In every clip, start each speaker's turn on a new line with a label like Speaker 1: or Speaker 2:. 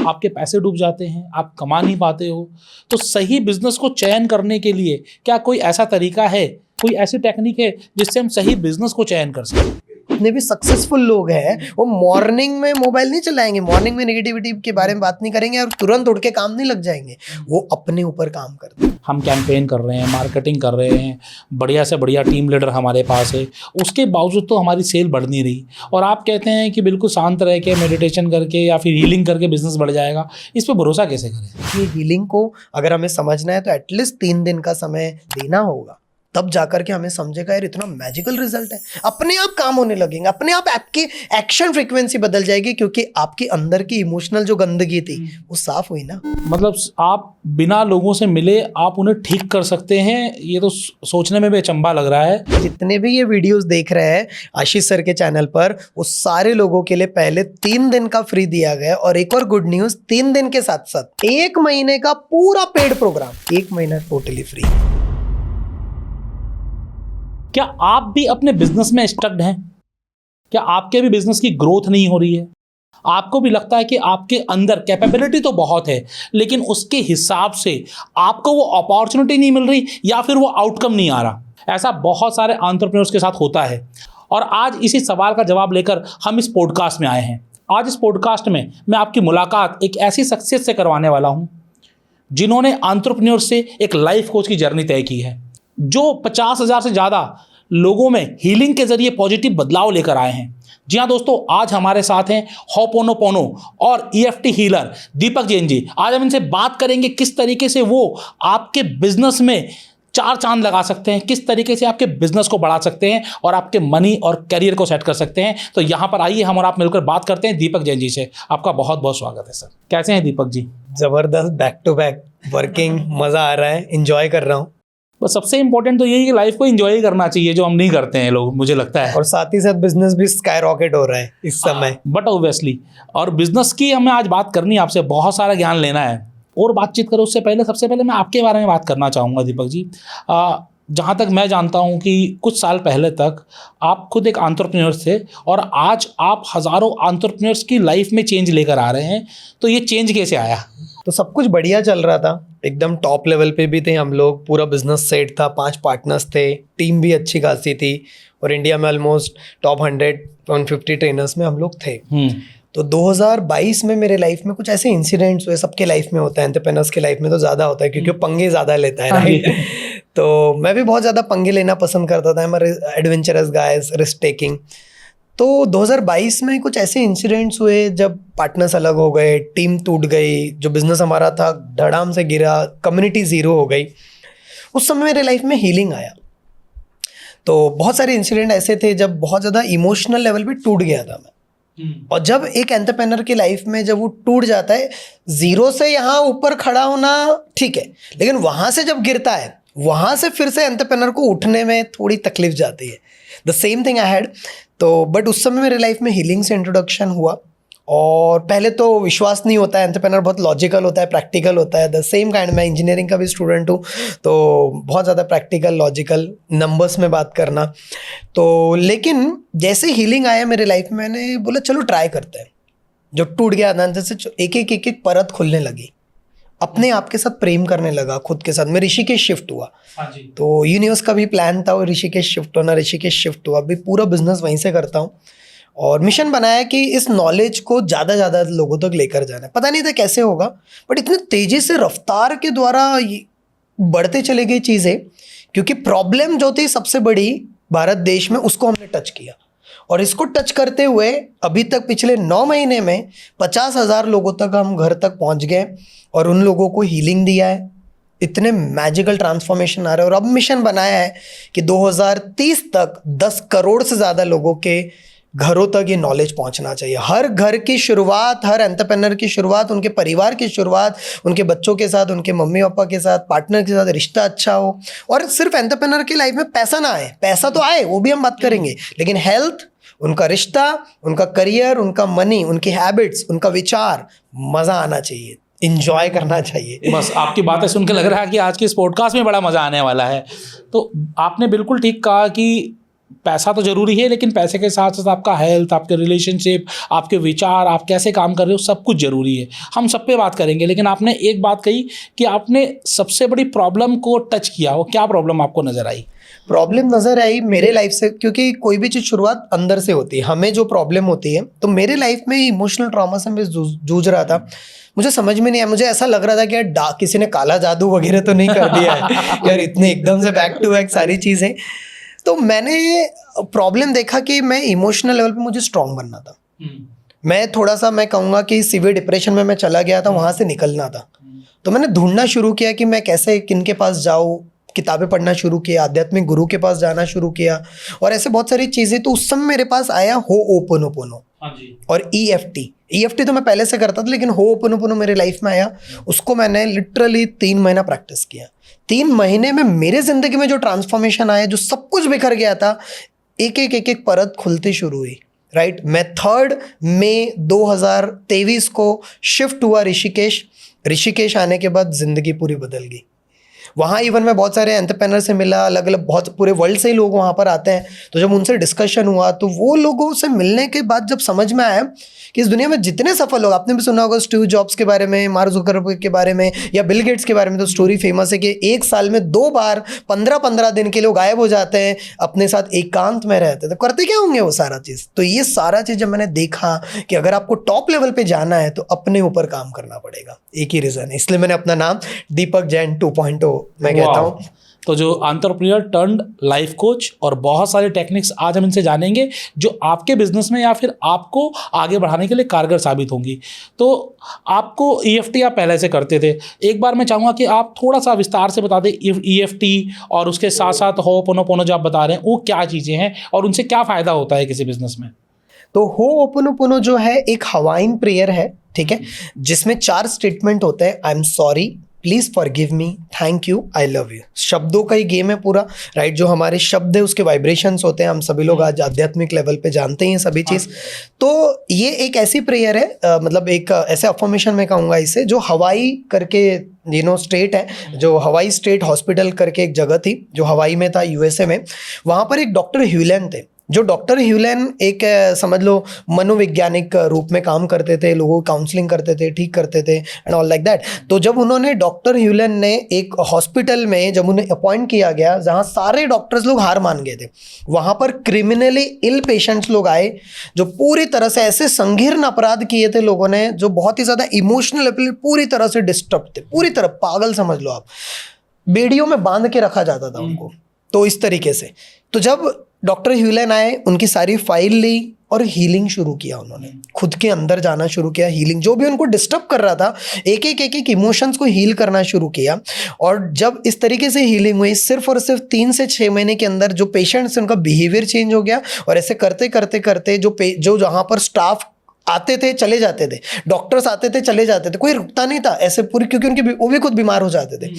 Speaker 1: आपके पैसे डूब जाते हैं, आप कमा नहीं पाते हो। तो सही बिजनेस को चयन करने के लिए क्या कोई ऐसा तरीका है, कोई ऐसी टेक्निक है जिससे हम सही बिजनेस को चयन कर सकें?
Speaker 2: जितने भी सक्सेसफुल लोग हैं वो मॉर्निंग में मोबाइल नहीं चलाएंगे, मॉर्निंग में नेगेटिविटी के बारे में बात नहीं करेंगे और तुरंत उठ के काम नहीं लग जाएंगे। वो अपने ऊपर काम करते हैं।
Speaker 1: हम कैंपेन कर रहे हैं, मार्केटिंग कर रहे हैं, बढ़िया से बढ़िया टीम लीडर हमारे पास है, उसके बावजूद तो हमारी सेल बढ़ नहीं रही। और आप कहते हैं कि बिल्कुल शांत रह के मेडिटेशन करके या फिर हीलिंग करके बिजनेस बढ़ जाएगा। इस पर भरोसा कैसे करें?
Speaker 2: ये हीलिंग को अगर हमें समझना है तो एटलीस्ट 3 दिन का समय देना होगा, तब जाकर के हमें समझेगा यार इतना मैजिकल रिजल्ट है। अपने आप काम होने लगेंगे, अपने आप आपकी एक्शन फ्रीक्वेंसी बदल जाएगी, क्योंकि आपके अंदर की इमोशनल जो गंदगी थी वो साफ हुई ना।
Speaker 1: मतलब आप बिना लोगों से मिले आप उन्हें ठीक कर सकते हैं, ये तो सोचने में भी अचंभा लग रहा है।
Speaker 2: जितने भी ये वीडियोस देख रहे हैं आशीष सर के चैनल पर, वो सारे लोगों के लिए पहले 3 दिन का फ्री दिया गया। और एक और गुड न्यूज, 3 दिन के साथ साथ 1 महीने का पूरा पेड प्रोग्राम, 1 महीना टोटली फ्री।
Speaker 1: क्या आप भी अपने बिजनेस में स्टक्ड हैं? क्या आपके भी बिजनेस की ग्रोथ नहीं हो रही है? आपको भी लगता है कि आपके अंदर कैपेबिलिटी तो बहुत है, लेकिन उसके हिसाब से आपको वो अपॉर्चुनिटी नहीं मिल रही या फिर वो आउटकम नहीं आ रहा? ऐसा बहुत सारे एंटरप्रेन्योर्स के साथ होता है। और आज इसी सवाल का जवाब लेकर हम इस पॉडकास्ट में आए हैं। आज इस पॉडकास्ट में मैं आपकी मुलाकात एक ऐसी शख्सियत से करवाने वाला हूं जिन्होंने एंटरप्रेन्योर से एक लाइफ कोच की जर्नी तय की है, जो 50,000 से ज़्यादा लोगों में हीलिंग के जरिए पॉजिटिव बदलाव लेकर आए हैं। जी हाँ दोस्तों, आज हमारे साथ हैं होपोनोपोनो और EFT हीलर दीपक जैन जी। आज हम इनसे बात करेंगे किस तरीके से वो आपके बिजनेस में 4 चांद लगा सकते हैं, किस तरीके से आपके बिजनेस को बढ़ा सकते हैं और आपके मनी और करियर को सेट कर सकते हैं। तो यहाँ पर आइए हम और आप मिलकर बात करते हैं दीपक जैन जी से। आपका बहुत बहुत स्वागत है सर। कैसे हैं दीपक जी?
Speaker 2: जबरदस्त, बैक टू बैक वर्किंग, मजा आ रहा है, एंजॉय कर रहा हूँ।
Speaker 1: बस सबसे इंपॉर्टेंट तो यही कि लाइफ को एंजॉय करना चाहिए, जो हम नहीं करते हैं लोग, मुझे लगता है।
Speaker 2: और साथ ही साथ बिजनेस भी स्काई रॉकेट हो रहा है इस समय।
Speaker 1: बट ऑब्वियसली, और बिजनेस की हमें आज बात करनी है, आपसे बहुत सारा ज्ञान लेना है। और बातचीत करो उससे पहले सबसे पहले मैं आपके बारे में बात करना चाहूँगा दीपक जी। जहाँ तक मैं जानता हूँ कि कुछ साल पहले तक आप खुद एक एंटरप्रेन्योर थे और आज आप हज़ारों एंटरप्रेन्योर्स की लाइफ में चेंज लेकर आ रहे हैं। तो ये चेंज कैसे आया?
Speaker 2: तो सब कुछ बढ़िया चल रहा था, एकदम टॉप लेवल पे भी थे हम लोग, पूरा बिजनेस सेट था, 5 पार्टनर्स थे, टीम भी अच्छी खासी थी और इंडिया में ऑलमोस्ट टॉप 100-150 ट्रेनर्स में हम लोग थे। तो 2022 में मेरे लाइफ में कुछ ऐसे इंसिडेंट्स हुए, सबके लाइफ में होता है, एंटरप्रेन्योर्स के लाइफ में तो ज़्यादा होता है क्योंकि वो पंगे ज़्यादा लेता है, राइट? तो मैं भी बहुत ज़्यादा पंगे लेना पसंद करता था, मैं एडवेंचरस गाइस, रिस्क टेकिंग। तो 2022 में कुछ ऐसे इंसिडेंट्स हुए जब पार्टनर्स अलग हो गए, टीम टूट गई, जो बिजनेस हमारा था धड़ाम से गिरा, कम्युनिटी ज़ीरो हो गई। उस समय मेरे लाइफ में हीलिंग आया। तो बहुत सारे इंसिडेंट ऐसे थे जब बहुत ज़्यादा इमोशनल लेवल पे टूट गया था मैं। और जब एक एंटरप्रेन्योर की लाइफ में जब वो टूट जाता है, जीरो से यहाँ ऊपर खड़ा होना ठीक है, लेकिन वहाँ से जब गिरता है, वहाँ से फिर से एंटरप्रेन्योर को उठने में थोड़ी तकलीफ जाती है। The same thing I had. तो बट उस समय मेरे लाइफ में हीलिंग से इंट्रोडक्शन हुआ। और पहले तो विश्वास नहीं होता है, एंटरप्रेन्योर बहुत लॉजिकल होता है, प्रैक्टिकल होता है। द सेम काइंड, मैं इंजीनियरिंग का भी स्टूडेंट हूँ, तो बहुत ज़्यादा प्रैक्टिकल, लॉजिकल, नंबर्स में बात करना। तो लेकिन जैसे हीलिंग आया मेरे लाइफ में, मैंने बोला चलो ट्राई करते हैं। जो टूट गया था जैसे एक परत खुलने लगी, अपने आप के साथ प्रेम करने लगा, खुद के साथ। मैं ऋषिकेश शिफ्ट हुआ। तो यूनिवर्स का भी प्लान था वो ऋषिकेश शिफ्ट होना, ऋषिकेश शिफ्ट हुआ। अभी पूरा बिजनेस वहीं से करता हूँ और मिशन बनाया कि इस नॉलेज को ज़्यादा ज़्यादा लोगों तक लेकर जाना है। पता नहीं था कैसे होगा, बट इतनी तेज़ी से रफ्तार के द्वारा बढ़ते चले गई चीज़ें, क्योंकि प्रॉब्लम जो थी सबसे बड़ी भारत देश में, उसको हमने टच किया। और इसको टच करते हुए अभी तक पिछले 9 महीने में 50,000 लोगों तक हम घर तक पहुंच गए और उन लोगों को हीलिंग दिया है। इतने मैजिकल ट्रांसफॉर्मेशन आ रहे हैं। और अब मिशन बनाया है कि 2030 तक 10 करोड़ से ज़्यादा लोगों के घरों तक ये नॉलेज पहुंचना चाहिए। हर घर की शुरुआत, हर एंटरप्रेन्योर की शुरुआत, उनके परिवार की शुरुआत, उनके बच्चों के साथ, उनके मम्मी पापा के साथ, पार्टनर के साथ रिश्ता अच्छा हो। और सिर्फ एंटरप्रेन्योर की लाइफ में पैसा ना आए, पैसा तो आए, वो भी हम बात करेंगे, लेकिन हेल्थ, उनका रिश्ता, उनका करियर, उनका मनी, उनकी हैबिट्स, उनका विचार, मज़ा आना चाहिए, इंजॉय करना चाहिए।
Speaker 1: बस आपकी बातें सुन के लग रहा है कि आज के इस पॉडकास्ट में बड़ा मज़ा आने वाला है। तो आपने बिल्कुल ठीक कहा कि पैसा तो जरूरी है, लेकिन पैसे के साथ साथ आपका हेल्थ, आपके रिलेशनशिप, आपके विचार, आप कैसे काम कर रहे हो, सब कुछ जरूरी है। हम सब पे बात करेंगे, लेकिन आपने एक बात कही कि आपने सबसे बड़ी प्रॉब्लम को टच किया। वो क्या प्रॉब्लम आपको नजर आई?
Speaker 2: प्रॉब्लम नजर आई मेरे लाइफ से, क्योंकि कोई भी चीज़ शुरुआत अंदर से होती है। हमें जो प्रॉब्लम होती है, तो मेरे लाइफ में इमोशनल ट्रॉमा से मैं जूझ रहा था। मुझे समझ में नहीं आया, मुझे ऐसा लग रहा था कि यार किसी ने काला जादू वगैरह तो नहीं कर दिया है यार, इतने एकदम से बैक टू बैक सारी चीज़ें। तो मैंने प्रॉब्लम देखा कि मैं इमोशनल लेवल पे मुझे स्ट्रांग बनना था। मैं थोड़ा सा, मैं कहूँगा कि सीवियर डिप्रेशन में मैं चला गया था, वहाँ से निकलना था। तो मैंने ढूंढना शुरू किया कि मैं कैसे, किन के पास जाऊँ, किताबें पढ़ना शुरू किया, आध्यात्मिक गुरु के पास जाना शुरू किया, और ऐसे बहुत सारी चीज़ें। तो उस समय मेरे पास आया होओपोनोपोनो और EFT तो मैं पहले से करता था, लेकिन होओपोनोपोनो मेरे लाइफ में आया। उसको मैंने लिटरली 3 महीना प्रैक्टिस किया। 3 महीने में मेरे ज़िंदगी में जो ट्रांसफॉर्मेशन आया, जो सब कुछ बिखर गया था, एक एक परत खुलती शुरू हुई। राइट, मैं 3 मई 2023 को शिफ्ट हुआ ऋषिकेश आने के बाद ज़िंदगी पूरी बदल गई। वहाँ इवन मैं बहुत सारे एंटरप्रेन्योर से मिला, अलग अलग बहुत पूरे वर्ल्ड से ही लोग वहाँ पर आते हैं। तो जब उनसे डिस्कशन हुआ, तो वो लोगों से मिलने के बाद जब समझ में आया कि इस दुनिया में जितने सफल लोग, आपने भी सुना होगा स्टीव जॉब्स के बारे में, मार्क जुकरबर्ग के बारे में, या बिल गेट्स के बारे में, तो स्टोरी फेमस है कि 1 साल में 2 बार 15-15 दिन के लोग गायब हो जाते हैं, अपने साथ एकांत में रहते। तो करते क्या होंगे वो सारा चीज़। तो ये सारा चीज़ जब मैंने देखा कि अगर आपको टॉप लेवल पे जाना है तो अपने ऊपर काम करना पड़ेगा, एक ही रीज़न है। इसलिए मैंने अपना नाम दीपक जैन 2.0 मैं कहता हूँ।
Speaker 1: तो जो एंटरप्रेन्योर टर्न्ड लाइफ कोच, और बहुत सारे टेक्निक्स आज हम इनसे जानेंगे जो आपके बिजनेस में या फिर आपको आगे बढ़ाने के लिए कारगर साबित होंगी। तो आपको EFT आप पहले से करते थे, एक बार मैं चाहूँगा कि आप थोड़ा सा विस्तार से बता दें EFT, और उसके साथ साथ होओपोनोपोनो जो आप बता रहे हैं वो क्या चीज़ें हैं और उनसे क्या फ़ायदा होता है किसी बिजनेस में।
Speaker 2: तो होओपोनोपोनो जो है एक हवाइन प्रेयर है, ठीक है, जिसमें 4 स्टेटमेंट होते हैं। आई am sorry, please forgive me, thank you, I love you. शब्दों का ही गेम है पूरा। राइट, जो हमारे शब्द है उसके वाइब्रेशंस होते हैं। हम सभी लोग आज आध्यात्मिक लेवल पे जानते हैं सभी चीज़। तो ये एक ऐसी प्रेयर है, मतलब एक ऐसे अफर्मेशन में कहूँगा इसे, जो हवाई करके स्टेट है, जो हवाई स्टेट हॉस्पिटल करके एक जगह थी जो हवाई में था, USA में। वहाँ पर एक डॉक्टर ह्यूलेन थे। जो डॉक्टर ह्यूलेन एक समझ लो मनोवैज्ञानिक रूप में काम करते थे, लोगों को काउंसलिंग करते थे, ठीक करते थे एंड ऑल लाइक दैट। तो जब उन्होंने, डॉक्टर ह्यूलेन ने एक हॉस्पिटल में जब उन्हें अपॉइंट किया गया जहाँ सारे डॉक्टर्स लोग हार मान गए थे, वहाँ पर क्रिमिनली इल पेशेंट्स लोग आए, जो पूरी तरह से ऐसे संगीर्ण अपराध किए थे लोगों ने, जो बहुत ही ज़्यादा इमोशनल, पूरी तरह से डिस्टर्ब थे, पूरी तरह पागल समझ लो आप। बेड़ियों में बांध के रखा जाता था उनको, तो इस तरीके से। तो जब डॉक्टर ह्यूलेन आए, उनकी सारी फाइल ली और हीलिंग शुरू किया। उन्होंने खुद के अंदर जाना शुरू किया, हीलिंग, जो भी उनको डिस्टर्ब कर रहा था, एक एक इमोशंस को हील करना शुरू किया। और जब इस तरीके से हीलिंग हुई, सिर्फ और सिर्फ 3 से 6 महीने के अंदर जो पेशेंट्स, उनका बिहेवियर चेंज हो गया। और ऐसे करते करते करते जो जहाँ पर स्टाफ आते थे चले जाते थे, डॉक्टर्स आते थे चले जाते थे, कोई रुकता नहीं था ऐसे पूरी, क्योंकि वो भी खुद बीमार हो जाते थे।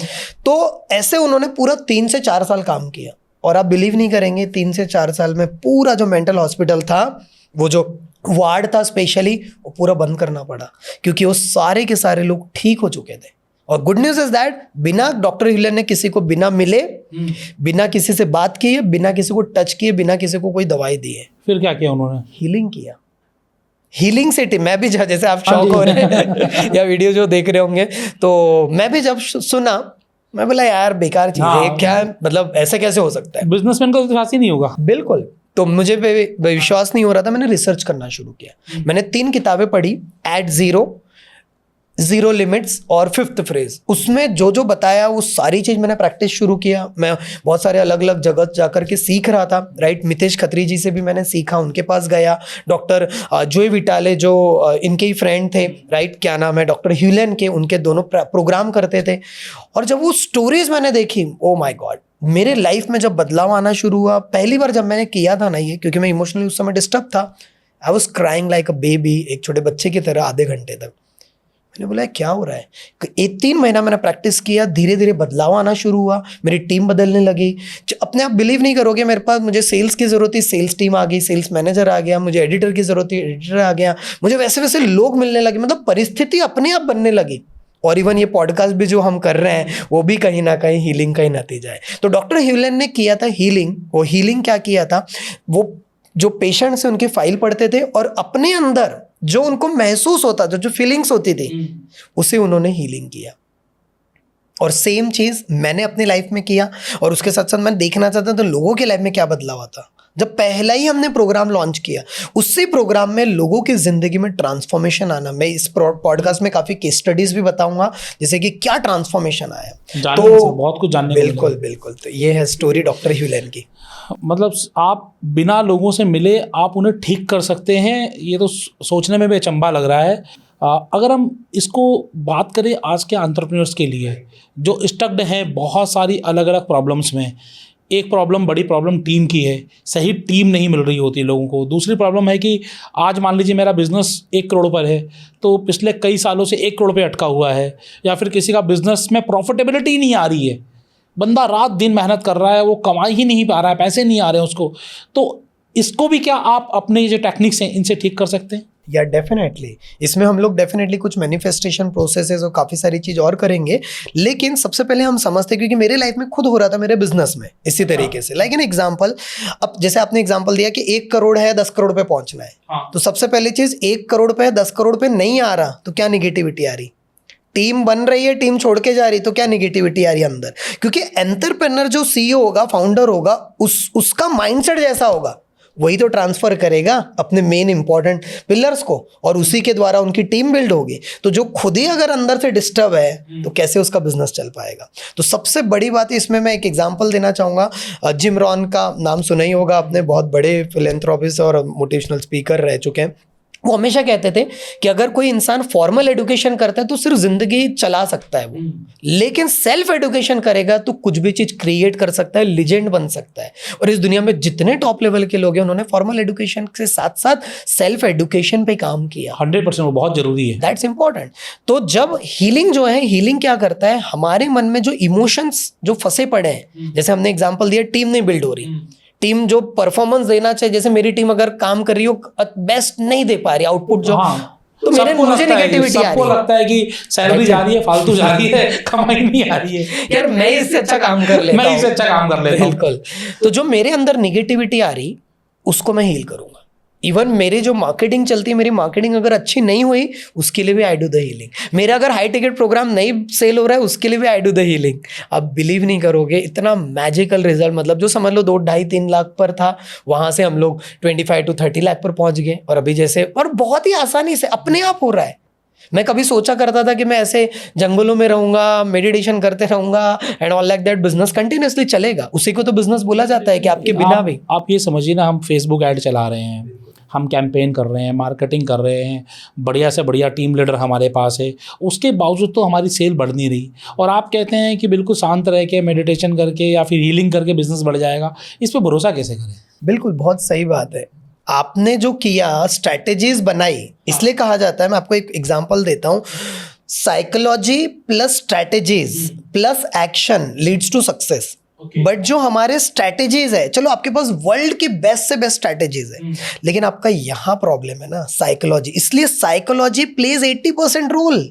Speaker 2: तो ऐसे उन्होंने पूरा 3 से 4 साल काम किया। और आप बिलीव नहीं करेंगे, 3 से 4 साल में पूरा जो मेंटल हॉस्पिटल था, वो जो वार्ड था स्पेशली, वो पूरा बंद करना पड़ा, क्योंकि वो सारे के सारे लोग ठीक हो चुके थे। और गुड न्यूज़ इज दैट बिना डॉक्टर ह्यूलेन ने किसी को बिना मिले, बिना किसी से बात किए, बिना किसी को टच किए, बिना किसी को कोई दवाई दिए,
Speaker 1: फिर क्या किया उन्होंने?
Speaker 2: हीलिंग किया। हीलिंग से मैं भी जैसे आप शौक हो रहे हैं या वीडियो जो देख रहे होंगे, तो मैं भी जब सुना, मैं बोला यार बेकार चीज है, क्या मतलब ऐसे कैसे हो सकता है,
Speaker 1: बिजनेसमैन को विश्वास ही नहीं होगा।
Speaker 2: बिल्कुल। तो मुझे विश्वास नहीं हो रहा था, मैंने रिसर्च करना शुरू किया। मैंने 3 किताबें पढ़ी, एट जीरो लिमिट्स और 5th फ्रेज। उसमें जो जो बताया वो सारी चीज़ मैंने प्रैक्टिस शुरू किया। मैं बहुत सारे अलग अलग जगह जाकर के सीख रहा था। राइट, मितेश खत्री जी से भी मैंने सीखा, उनके पास गया। डॉक्टर जोए विटाले जो इनके ही फ्रेंड थे, राइट, क्या नाम है, डॉक्टर ह्यूलेन के, उनके दोनों प्रोग्राम करते थे। और जब वो स्टोरीज मैंने देखी, ओ माय गॉड, मेरे लाइफ में जब बदलाव आना शुरू हुआ। पहली बार जब मैंने किया था ना ये, क्योंकि मैं इमोशनली उस समय डिस्टर्ब था, I was crying like a baby, एक छोटे बच्चे की तरह आधे घंटे तक। मैंने बोला क्या हो रहा है। 3 महीना मैंने प्रैक्टिस किया, धीरे धीरे बदलाव आना शुरू हुआ, मेरी टीम बदलने लगी। अपने आप बिलीव नहीं करोगे, मेरे पास, मुझे सेल्स की ज़रूरत थी, सेल्स टीम आ गई, सेल्स मैनेजर आ गया। मुझे एडिटर की ज़रूरत थी, एडिटर आ गया। मुझे वैसे वैसे लोग मिलने लगे, मतलब परिस्थिति अपने आप बनने लगी। और इवन ये पॉडकास्ट भी जो हम कर रहे हैं वो भी कहीं ना कहीं हीलिंग का ही नतीजा है। तो डॉक्टर ह्यूलन ने किया था हीलिंग। वो हीलिंग क्या किया था, वो जो पेशेंट्स हैं उनकी फाइल पढ़ते थे और अपने अंदर जो उनको महसूस होता था, जो फीलिंग्स होती थी, उसे उन्होंने हीलिंग किया। और सेम चीज मैंने अपनी लाइफ में किया और उसके साथ साथ मैं देखना चाहता था लोगों की लाइफ में क्या बदलाव आता। जब पहला ही हमने प्रोग्राम लॉन्च किया, उससे प्रोग्राम में लोगों की जिंदगी में ट्रांसफॉर्मेशन आना। मैं इस पॉडकास्ट में काफी केस स्टडीज भी बताऊंगा जैसे कि क्या ट्रांसफॉर्मेशन आया। तो
Speaker 1: बहुत कुछ जानने को
Speaker 2: बिल्कुल बिल्कुल, तो ये है स्टोरी डॉक्टर ह्यूलन की।
Speaker 1: मतलब आप बिना लोगों से मिले आप उन्हें ठीक कर सकते हैं, ये तो सोचने में भी अचंभा लग रहा है। अगर हम इसको बात करें आज के एंटरप्रेन्योर्स के लिए जो स्टक्ड हैं बहुत सारी अलग अलग प्रॉब्लम्स में, एक प्रॉब्लम, बड़ी प्रॉब्लम टीम की है, सही टीम नहीं मिल रही होती लोगों को। दूसरी प्रॉब्लम है कि आज मान लीजिए मेरा बिज़नेस 1 करोड़ पर है तो पिछले कई सालों से 1 करोड़ पे अटका हुआ है, या फिर किसी का बिज़नेस में प्रॉफिटेबिलिटी नहीं आ रही है, बंदा रात दिन मेहनत कर रहा है, वो कमा ही नहीं पा रहा है, पैसे नहीं आ रहे हैं उसको। तो इसको भी क्या आप अपने जो टेक्निक्स हैं इनसे ठीक कर सकते हैं?
Speaker 2: या डेफिनेटली, इसमें हम लोग डेफिनेटली कुछ मैनिफेस्टेशन प्रोसेसेस और काफ़ी सारी चीज़ और करेंगे। लेकिन सबसे पहले हम समझते हैं, क्योंकि मेरे लाइफ में खुद हो रहा था मेरे बिजनेस में इसी तरीके से। लाइक एन एग्जांपल, अब जैसे आपने एग्जांपल दिया कि 1 करोड़ है, 10 करोड़ पे पहुंचना है। तो सबसे पहली चीज़, 1 करोड़ पे 10 करोड़ पे नहीं आ रहा तो क्या निगेटिविटी आ रही, टीम बन रही है, टीम छोड़ के जा रही तो क्या निगेटिविटी आ रही है अंदर। क्योंकि एंटरप्रेन्योर जो सीईओ होगा, फाउंडर होगा, उसका माइंडसेट जैसा होगा वही तो ट्रांसफर करेगा अपने मेन इंपॉर्टेंट पिलर्स को, और उसी के द्वारा उनकी टीम बिल्ड होगी। तो जो खुद ही अगर अंदर से डिस्टर्ब है तो कैसे उसका बिजनेस चल पाएगा। तो सबसे बड़ी बात इसमें मैं एक एग्जांपल देना चाहूँगा। जिम रॉन का नाम सुना ही होगा आपने, बहुत बड़े फिलेंथ्रोपिस्ट और मोटिवेशनल स्पीकर रह चुके हैं। वो हमेशा कहते थे कि अगर कोई इंसान फॉर्मल एजुकेशन करता है तो सिर्फ जिंदगी चला सकता है वो, लेकिन सेल्फ एजुकेशन करेगा तो कुछ भी चीज क्रिएट कर सकता है, लीजेंड बन सकता है। और इस दुनिया में जितने टॉप लेवल के लोग हैं उन्होंने फॉर्मल एजुकेशन के साथ साथ सेल्फ एजुकेशन पे काम किया।
Speaker 1: 100% वो बहुत जरूरी है,
Speaker 2: दैट्स इंपॉर्टेंट। तो जब हीलिंग जो है, हीलिंग क्या करता है, हमारे मन में जो इमोशंस जो फंसे पड़े हैं, जैसे हमने एग्जाम्पल दिया टीम नहीं बिल्ड हो रही, टीम जो परफॉर्मेंस देना चाहिए, जैसे मेरी टीम अगर काम कर रही हो बेस्ट नहीं दे पा रही आउटपुट जो, तो मुझे नेगेटिविटी आ रही है।
Speaker 1: सबको लगता है कि सैलरी जा रही है, फालतू जा रही है, कमाई नहीं आ रही है,
Speaker 2: यार मैं इससे अच्छा काम कर लेता हूं,
Speaker 1: मैं इससे अच्छा काम कर लेता हूं।
Speaker 2: बिल्कुल। तो जो मेरे अंदर नेगेटिविटी आ रही उसको मैं हील करूंगा। इवन मेरी जो मार्केटिंग चलती है, मेरी मार्केटिंग अगर अच्छी नहीं हुई उसके लिए भी आई डू द हीलिंग। मेरा अगर हाई टिकट प्रोग्राम नहीं सेल हो रहा है उसके लिए भी आई डू द हीलिंग। आप बिलीव नहीं करोगे, इतना मैजिकल रिजल्ट, मतलब जो समझ लो 2, 2.5, 3 लाख पर था, वहां से हम लोग 25 to 30 लाख पर पहुंच गए। और अभी जैसे, और बहुत ही आसानी से अपने आप हो रहा है। मैं कभी सोचा करता था कि मैं ऐसे जंगलों में रहूंगा, मेडिटेशन करते रहूंगा and all like that, business continuously चलेगा। उसी को तो बिजनेस बोला जाता है कि आपके बिना भी।
Speaker 1: आप ये समझिए ना, हम फेसबुक ऐड चला रहे हैं, हम कैंपेन कर रहे हैं, मार्केटिंग कर रहे हैं, बढ़िया से बढ़िया टीम लीडर हमारे पास है, उसके बावजूद तो हमारी सेल बढ़ नहीं रही। और आप कहते हैं कि बिल्कुल शांत रह के मेडिटेशन करके या फिर हीलिंग करके बिजनेस बढ़ जाएगा, इस पर भरोसा कैसे करें?
Speaker 2: बिल्कुल, बहुत सही बात है। आपने जो किया, स्ट्रैटेजीज बनाई, इसलिए कहा जाता है, मैं आपको एक एग्जांपल देता हूँ, psychology plus strategies plus action leads to success. But जो हमारे स्ट्रैटेजीज है, चलो आपके पास वर्ल्ड की बेस्ट से बेस्ट स्ट्रैटेजीज है, लेकिन आपका यहाँ प्रॉब्लम है ना, साइकोलॉजी। इसलिए साइकोलॉजी प्लेज 80% रोल।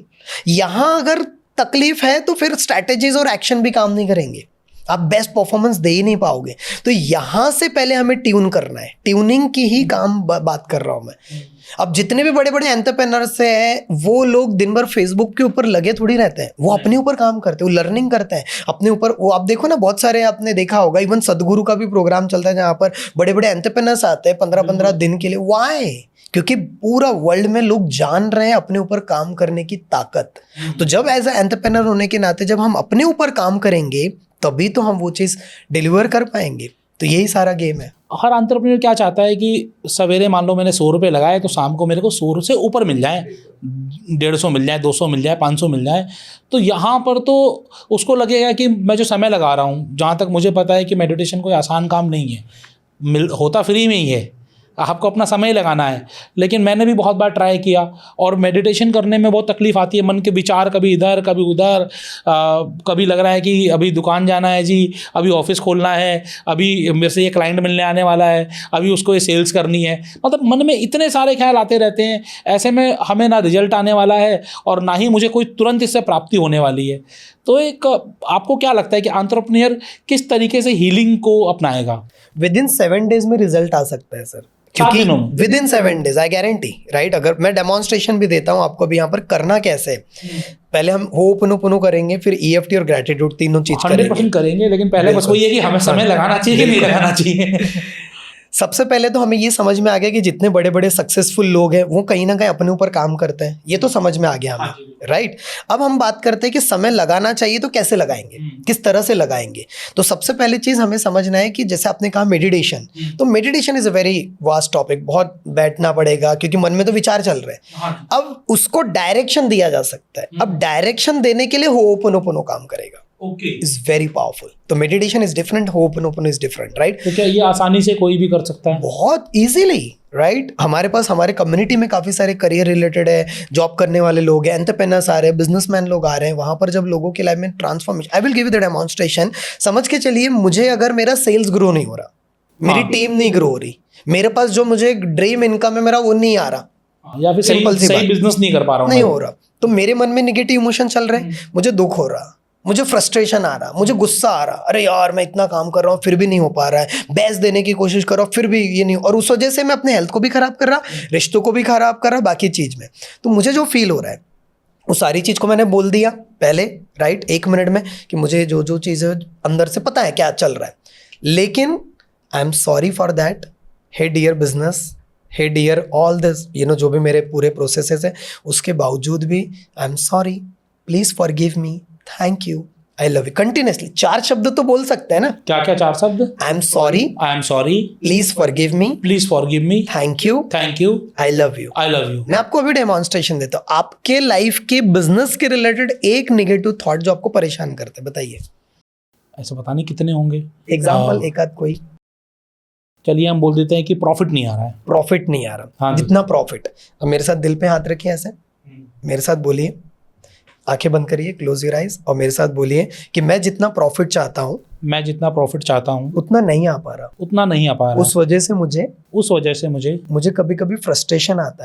Speaker 2: यहाँ अगर तकलीफ है तो फिर स्ट्रैटेजीज और एक्शन भी काम नहीं करेंगे, आप बेस्ट परफॉर्मेंस दे ही नहीं पाओगे। तो यहाँ से पहले हमें ट्यून करना है, ट्यूनिंग की ही काम बात कर रहा हूँ मैं। अब जितने भी बड़े बड़े एंटरप्रेन्योर्स हैं वो लोग दिन भर फेसबुक के ऊपर लगे थोड़ी रहते हैं, वो अपने ऊपर काम करते हैं, वो लर्निंग करते हैं अपने ऊपर। वो आप देखो ना, बहुत सारे आपने देखा होगा, इवन सदगुरु का भी प्रोग्राम चलता है जहाँ पर बड़े बड़े एंटरप्रेन्योर्स आते हैं 15-15 दिन के लिए। व्हाई? क्योंकि पूरा वर्ल्ड में लोग जान रहे हैं अपने ऊपर काम करने की ताकत। तो जब एज ए एंटरप्रेन्योर होने के नाते जब हम अपने ऊपर काम करेंगे तभी तो हम वो चीज़ डिलीवर कर पाएंगे। तो यही सारा गेम है।
Speaker 1: हर एंटरप्रेन्योर क्या चाहता है कि सवेरे मान लो मैंने 100 रुपये लगाए तो शाम को मेरे को 100 से ऊपर मिल जाए, 150 मिल जाए, 200 मिल जाए, 500 मिल जाए। तो यहाँ पर तो उसको लगेगा कि मैं जो समय लगा रहा हूँ, जहाँ तक मुझे पता है कि मेडिटेशन कोई आसान काम नहीं है, होता फ्री में ही है। आपको अपना समय लगाना है। लेकिन मैंने भी बहुत बार ट्राई किया, और मेडिटेशन करने में बहुत तकलीफ आती है। मन के विचार कभी इधर कभी उधर, कभी लग रहा है कि अभी दुकान जाना है जी, अभी ऑफिस खोलना है, अभी मेरे से ये क्लाइंट मिलने आने वाला है, अभी उसको ये सेल्स करनी है। मतलब मन में इतने सारे ख्याल आते रहते हैं। ऐसे में हमें ना रिजल्ट आने वाला है और ना ही मुझे कोई तुरंत इससे प्राप्ति होने वाली है। तो एक आपको क्या लगता है कि एंटरप्रेन्योर किस तरीके से हीलिंग को अपनाएगा?
Speaker 2: विद इन 7 days में रिजल्ट आ सकता है सर, क्योंकि with in 7 days I guarantee, right. अगर मैं डेमोन्स्ट्रेशन भी देता हूँ आपको भी यहाँ पर करना कैसे है। पहले हम होपोनोपोनो करेंगे, फिर EFT और ग्रेटिट्यूड, तीनों चीज
Speaker 1: 100% करेंगे। लेकिन पहले बस वही है कि हमें समय लगाना चाहिए कि नहीं लगाना चाहिए।
Speaker 2: सबसे पहले तो हमें ये समझ में आ गया कि जितने बड़े बड़े सक्सेसफुल लोग हैं वो कहीं ना कहीं अपने ऊपर काम करते हैं, ये तो समझ में आ गया हमें, राइट। अब हम बात करते हैं कि समय लगाना चाहिए तो कैसे लगाएंगे, किस तरह से लगाएंगे। तो सबसे पहली चीज हमें समझना है कि जैसे आपने कहा मेडिटेशन, तो meditation is a very vast topic, बहुत बैठना पड़ेगा क्योंकि मन में तो विचार चल रहे हैं। अब उसको डायरेक्शन दिया जा सकता है। अब डायरेक्शन देने के लिए होपोनोपोनो काम करेगा, is very powerful। तो meditation is different, ho'oponopono is different, right.
Speaker 1: तो क्या ये आसानी से कोई भी कर सकता है?
Speaker 2: बहुत इजीली, राइट। हमारे पास हमारे कम्युनिटी में काफी सारे करियर रिलेटेड है, जॉब करने वाले लोग हैं, एंटरप्रेन्योर्स आ रहे हैं, बिजनेसमैन लोग आ रहे हैं। वहां पर जब लोगों की लाइफ में transformation, I will give you the demonstration. समझ के चलिए, मुझे अगर मेरा सेल्स ग्रो नहीं हो रहा, मेरी टीम नहीं ग्रो हो रही, मेरे पास जो मुझे ड्रीम इनकम है मेरा वो नहीं आ रहा,
Speaker 1: या फिर सही बिजनेस नहीं कर पा रहा हूं,
Speaker 2: नहीं हो रहा, तो मेरे मन में निगेटिव इमोशन चल रहे हैं, मुझे दुख हो रहा, मुझे फ्रस्ट्रेशन आ रहा, मुझे गुस्सा आ रहा, अरे यार मैं इतना काम कर रहा हूँ फिर भी नहीं हो पा रहा है, बेस्ट देने की कोशिश कर रहा हूँ फिर भी ये नहीं, और उस वजह से मैं अपने हेल्थ को भी खराब कर रहा, रिश्तों को भी खराब कर रहा, बाकी चीज में। तो मुझे जो फील हो रहा है वो सारी चीज को मैंने बोल दिया पहले, राइट, 1 मिनट में, कि मुझे जो जो चीजें अंदर से पता है क्या चल रहा है, लेकिन I am sorry for that. Hey dear business, hey dear all this, जो भी मेरे पूरे प्रोसेसेस है, उसके बावजूद भी I am sorry, please forgive me, thank you, I love you. Continuously 4 शब्द तो बोल सकते हैं ना।
Speaker 1: क्या क्या 4 शब्द?
Speaker 2: आई am sorry, please forgive me, thank you, I love you. मैं आपको अभी डेमोन्स्ट्रेशन देता हूँ आपके लाइफ के बिजनेस के रिलेटेड एक नेगेटिव थॉट जो आपको परेशान करते हैं, बताइए।
Speaker 1: ऐसे पता नहीं कितने होंगे,
Speaker 2: एग्जाम्पल एक आध कोई।
Speaker 1: चलिए हम बोल देते हैं कि प्रॉफिट नहीं आ रहा है।
Speaker 2: प्रॉफिट नहीं आ रहा, हाँ, जितना प्रॉफिट। अब मेरे साथ दिल पे हाथ रखिए, ऐसे मेरे साथ बोलिए, आंखें बंद करिए, क्लोज योर आइज, और मेरे साथ बोलिए कि मैं जितना प्रॉफिट चाहता हूँ उतना नहीं आ पा रहा। उस वजह से मुझे कभी कभी फ्रस्ट्रेशन आता है,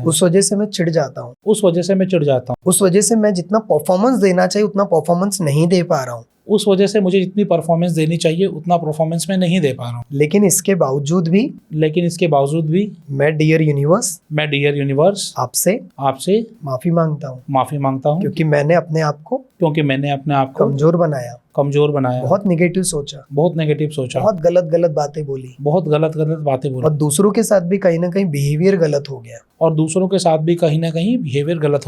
Speaker 2: उस वजह से मैं चिढ़ जाता हूँ, उस वजह से मैं जितना परफॉर्मेंस देना चाहिए उतना परफॉर्मेंस नहीं दे पा रहा हूँ,
Speaker 1: उस वजह से मुझे जितनी परफॉर्मेंस देनी चाहिए उतना परफॉर्मेंस मैं नहीं दे पा रहा हूँ।
Speaker 2: लेकिन इसके बावजूद भी मैं डियर यूनिवर्स आपसे माफी मांगता हूँ, क्योंकि मैंने अपने आप को कमजोर बनाया, बहुत नेगेटिव सोचा, बहुत गलत बातें बोली, और दूसरों के साथ भी कहीं ना कहीं बिहेवियर गलत हो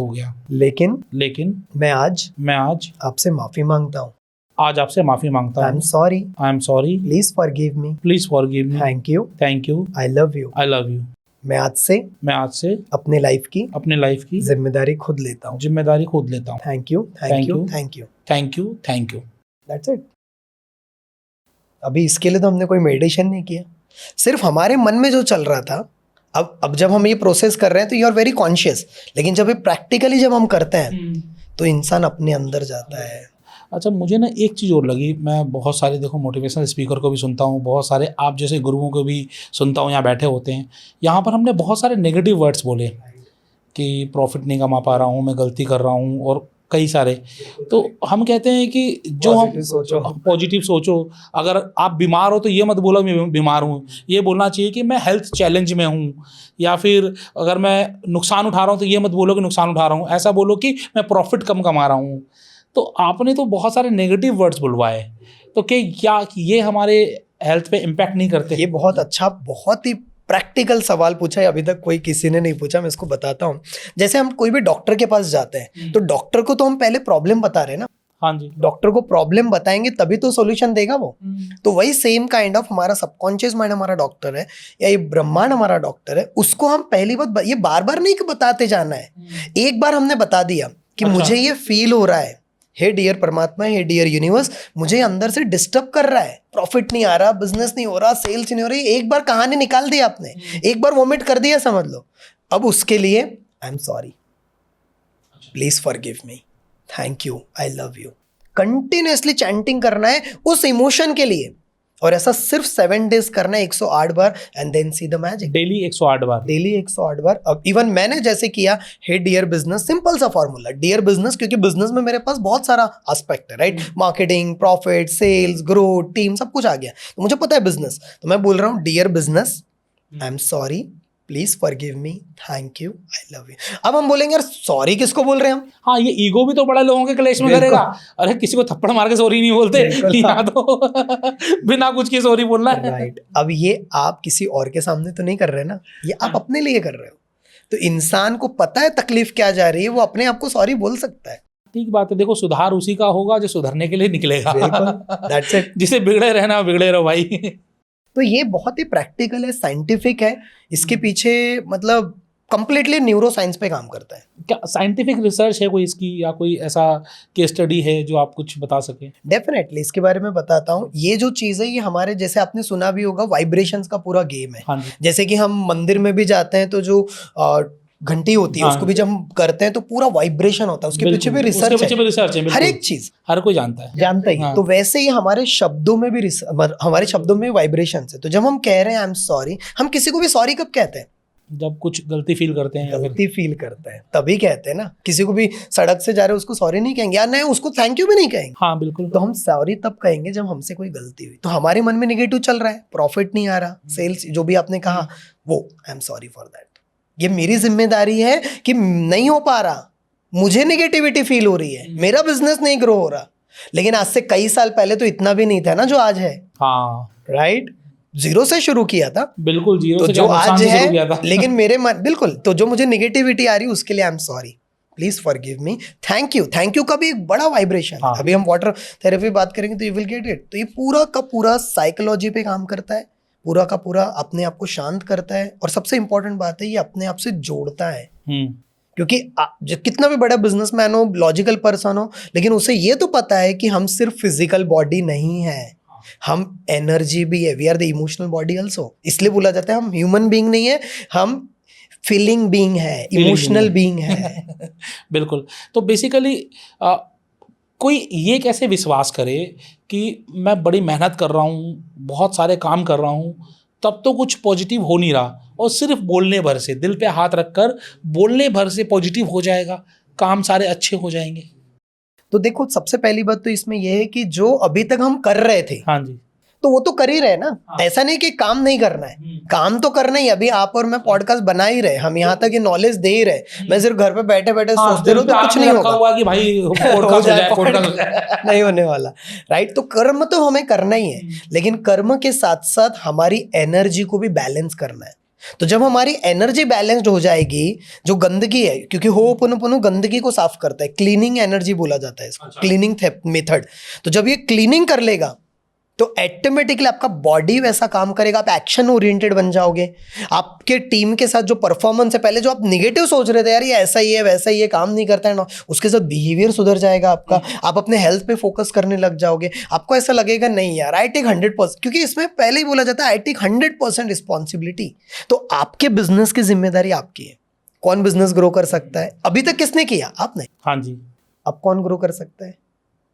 Speaker 2: गया, लेकिन मैं आज आपसे माफी मांगता हूँ, आई am sorry, please forgive me, thank you, I love you. मैं आज से अपने लाइफ की जिम्मेदारी खुद लेता हूँ, थैंक यू। That's it. अभी इसके लिए तो हमने कोई मेडिटेशन नहीं किया, सिर्फ हमारे मन में जो चल रहा था। अब जब हम ये प्रोसेस कर रहे हैं तो यू आर वेरी कॉन्शियस, लेकिन जब प्रैक्टिकली जब हम करते हैं तो इंसान अपने अंदर जाता है।
Speaker 1: अच्छा, मुझे ना एक चीज़ और लगी, मैं बहुत सारे देखो मोटिवेशनल स्पीकर को भी सुनता हूँ, बहुत सारे आप जैसे गुरुओं को भी सुनता हूँ, यहाँ बैठे होते हैं। यहाँ पर हमने बहुत सारे नेगेटिव वर्ड्स बोले कि प्रॉफिट नहीं कमा पा रहा हूँ, मैं गलती कर रहा हूँ, और कई सारे। तो हम कहते हैं कि जो हम पॉजिटिव सोचो, अगर आप बीमार हो तो ये मत बोलो मैं बीमार हूँ, ये बोलना चाहिए कि मैं हेल्थ चैलेंज में हूँ, या फिर अगर मैं नुकसान उठा रहा हूँ तो ये मत बोलो कि नुकसान उठा रहा हूँ, ऐसा बोलो कि मैं प्रॉफिट कम कमा रहा हूँ। तो आपने तो बहुत सारे नेगेटिव वर्ड्स बुलवाए, तो क्या ये हमारे हेल्थ पे इम्पैक्ट नहीं करते?
Speaker 2: ये बहुत अच्छा, बहुत ही प्रैक्टिकल सवाल पूछा है, अभी तक कोई किसी ने नहीं पूछा, मैं इसको बताता हूँ। जैसे हम कोई भी डॉक्टर के पास जाते हैं तो डॉक्टर को तो हम पहले प्रॉब्लम बता रहे हैं ना।
Speaker 1: हाँ जी,
Speaker 2: डॉक्टर को प्रॉब्लम बताएंगे तभी तो सॉल्यूशन देगा वो। तो वही सेम काइंड ऑफ हमारा सबकॉन्शियस माइंड हमारा डॉक्टर है, या ये ब्रह्मांड हमारा डॉक्टर है। उसको हम पहली बात ये बार बार नहीं बताते जाना है, एक बार हमने बता दिया कि मुझे ये फील हो रहा है, हे डियर परमात्मा, हे डियर यूनिवर्स, मुझे अंदर से डिस्टर्ब कर रहा है, प्रॉफिट नहीं आ रहा, बिजनेस नहीं हो रहा, सेल्स नहीं हो रही, एक बार कहानी निकाल दी आपने, एक बार वोमिट कर दिया समझ लो, अब उसके लिए आई am sorry, please forgive me, thank you, I love you, continuously chanting करना है उस इमोशन के लिए, और ऐसा सिर्फ 7 डेज करना है 108 बार, and then see the magic.
Speaker 1: Daily 108 बार,
Speaker 2: डेली 108 बार। अब इवन मैंने जैसे किया, हे डियर बिजनेस, सिंपल सा फॉर्मूला, डियर बिजनेस, क्योंकि बिजनेस में मेरे पास बहुत सारा एस्पेक्ट है, right, marketing, profit, sales, growth, team, सब कुछ आ गया, तो मुझे पता है बिजनेस, तो मैं बोल रहा हूँ dear business, I am sorry, please forgive me, thank you, I love you. अब हम बोलेंगे यार सॉरी किसको बोल रहे हैं हम?
Speaker 1: हाँ, ये ईगो भी तो बड़ा लोगों के क्लेश में करेगा। अरे किसी को थप्पड़ मार के सॉरी नहीं बोलते, यहाँ तो बिना कुछ की सॉरी बोलना है।
Speaker 2: राइट, अब ये आप किसी और के सामने तो नहीं कर रहे ना, ये आप अपने लिए कर रहे हो, तो इंसान को पता है तकलीफ क्या जा रही है, वो अपने आप को सॉरी बोल सकता है।
Speaker 1: ठीक बात है, देखो सुधार उसी का होगा जो सुधरने के लिए निकलेगा।
Speaker 2: That's it.
Speaker 1: जिसे बिगड़े रहना बिगड़े रहो भाई।
Speaker 2: तो ये बहुत ही प्रैक्टिकल है, साइंटिफिक है, इसके पीछे मतलब कंप्लीटली न्यूरो साइंस पे काम करता है।
Speaker 1: क्या साइंटिफिक रिसर्च है कोई इसकी, या कोई ऐसा केस स्टडी है जो आप कुछ बता सके?
Speaker 2: डेफिनेटली इसके बारे में बताता हूँ। ये जो चीज़ है ये हमारे, जैसे आपने सुना भी होगा, वाइब्रेशंस का पूरा गेम है।
Speaker 1: हाँ जी।
Speaker 2: जैसे कि हम मंदिर में भी जाते हैं तो जो घंटी होती है उसको भी जब हम करते हैं तो पूरा वाइब्रेशन होता है, उसके पीछे भी रिसर्च है, हर एक चीज
Speaker 1: हर कोई जानता ही।
Speaker 2: तो वैसे ही हमारे शब्दों में भी हमारे शब्दों में वाइब्रेशन है। तो जब हम कह रहे हैं आई एम सॉरी, हम किसी को भी सॉरी कब कहते हैं?
Speaker 1: जब कुछ गलती फील करते हैं,
Speaker 2: गलती फील करते हैं तभी कहते हैं ना। किसी को भी सड़क से जा रहे हो उसको सॉरी नहीं कहेंगे, या नहीं उसको थैंक यू भी नहीं कहेंगे।
Speaker 1: हाँ बिल्कुल।
Speaker 2: तो हम सॉरी तब कहेंगे जब हमसे कोई गलती हुई, तो हमारे मन में नेगेटिव चल रहा है, प्रॉफिट नहीं आ रहा, सेल्स जो भी आपने कहा वो, आई एम सॉरी फॉर दैट, ये मेरी जिम्मेदारी है कि नहीं हो पा रहा, मुझे नेगेटिविटी फील हो रही है, मेरा बिजनेस नहीं ग्रो हो रहा। लेकिन आज से कई साल पहले तो इतना भी नहीं था ना जो आज है।
Speaker 1: हाँ
Speaker 2: राइट, जीरो से शुरू किया था,
Speaker 1: बिल्कुल जीरो
Speaker 2: तो
Speaker 1: से
Speaker 2: जो आज है लेकिन मेरे मन, बिल्कुल, तो जो मुझे नेगेटिविटी आ रही है उसके लिए आई am sorry, please forgive me, thank you. Thank you का भी एक बड़ा वाइब्रेशन है। अभी हम वाटर थेरेपी बात करेंगे तो यू विल गेट इट। तो ये पूरा का पूरा साइकोलॉजी पे काम करता है, पूरा का पूरा अपने आप को शांत करता है, और सबसे इंपॉर्टेंट बात है ये अपने आप से जोड़ता है। क्योंकि कितना भी बड़ा बिजनेसमैन हो, लॉजिकल पर्सन हो, लेकिन उसे ये तो पता है कि हम सिर्फ फिजिकल बॉडी नहीं है, हम एनर्जी भी है, we are the emotional body also. इसलिए बोला जाता है हम ह्यूमन बीइंग नहीं है, हम फीलिंग बीइंग है, इमोशनल बीइंग है।
Speaker 1: बिल्कुल। तो बेसिकली कोई ये कैसे विश्वास करे कि मैं बड़ी मेहनत कर रहा हूँ, बहुत सारे काम कर रहा हूँ, तब तो कुछ पॉजिटिव हो नहीं रहा, और सिर्फ बोलने भर से, दिल पे हाथ रखकर बोलने भर से पॉजिटिव हो जाएगा, काम सारे अच्छे हो जाएंगे?
Speaker 2: तो देखो, सबसे पहली बात तो इसमें यह है कि जो अभी तक हम कर रहे थे,
Speaker 1: हाँ जी,
Speaker 2: तो वो तो कर ही रहे ना। ऐसा नहीं कि काम नहीं करना है, काम तो करना ही। अभी आप और मैं पॉडकास्ट बना ही रहे, हम यहाँ तक ये नॉलेज दे ही रहे। मैं सिर्फ घर पे बैठे बैठे सोचते रहो तो कुछ नहीं होगा
Speaker 1: कि भाई पॉडकास्ट हो जाए,
Speaker 2: नहीं होने वाला। राइट, तो कर्म तो हमें करना ही है, लेकिन कर्म के साथ साथ हमारी एनर्जी को भी बैलेंस करना है। तो जब हमारी एनर्जी बैलेंस्ड हो जाएगी, जो गंदगी है, क्योंकि होपोनोपोनो गंदगी को साफ करता है, क्लीनिंग एनर्जी बोला जाता है इसको, क्लीनिंग मेथड। तो जब ये क्लीनिंग कर लेगा तो ऑटोमेटिकली आपका बॉडी वैसा काम करेगा, आप एक्शन ओरिएंटेड बन जाओगे। आपके टीम के साथ जो परफॉर्मेंस है, पहले जो आप नेगेटिव सोच रहे थे, यार ये ऐसा ही है वैसा ही है, काम नहीं करता है ना, उसके साथ बिहेवियर सुधर जाएगा आपका। आप अपने हेल्थ पे फोकस करने लग जाओगे। आपको ऐसा लगेगा नहीं यार आई टेक 100%, क्योंकि इसमें पहले ही बोला जाता है आई टेक 100% रिस्पॉन्सिबिलिटी। तो आपके बिजनेस की जिम्मेदारी आपकी है। कौन बिजनेस ग्रो कर सकता है? अभी तक किसने किया? आपने।
Speaker 1: हाँ जी।
Speaker 2: अब कौन ग्रो कर सकता है?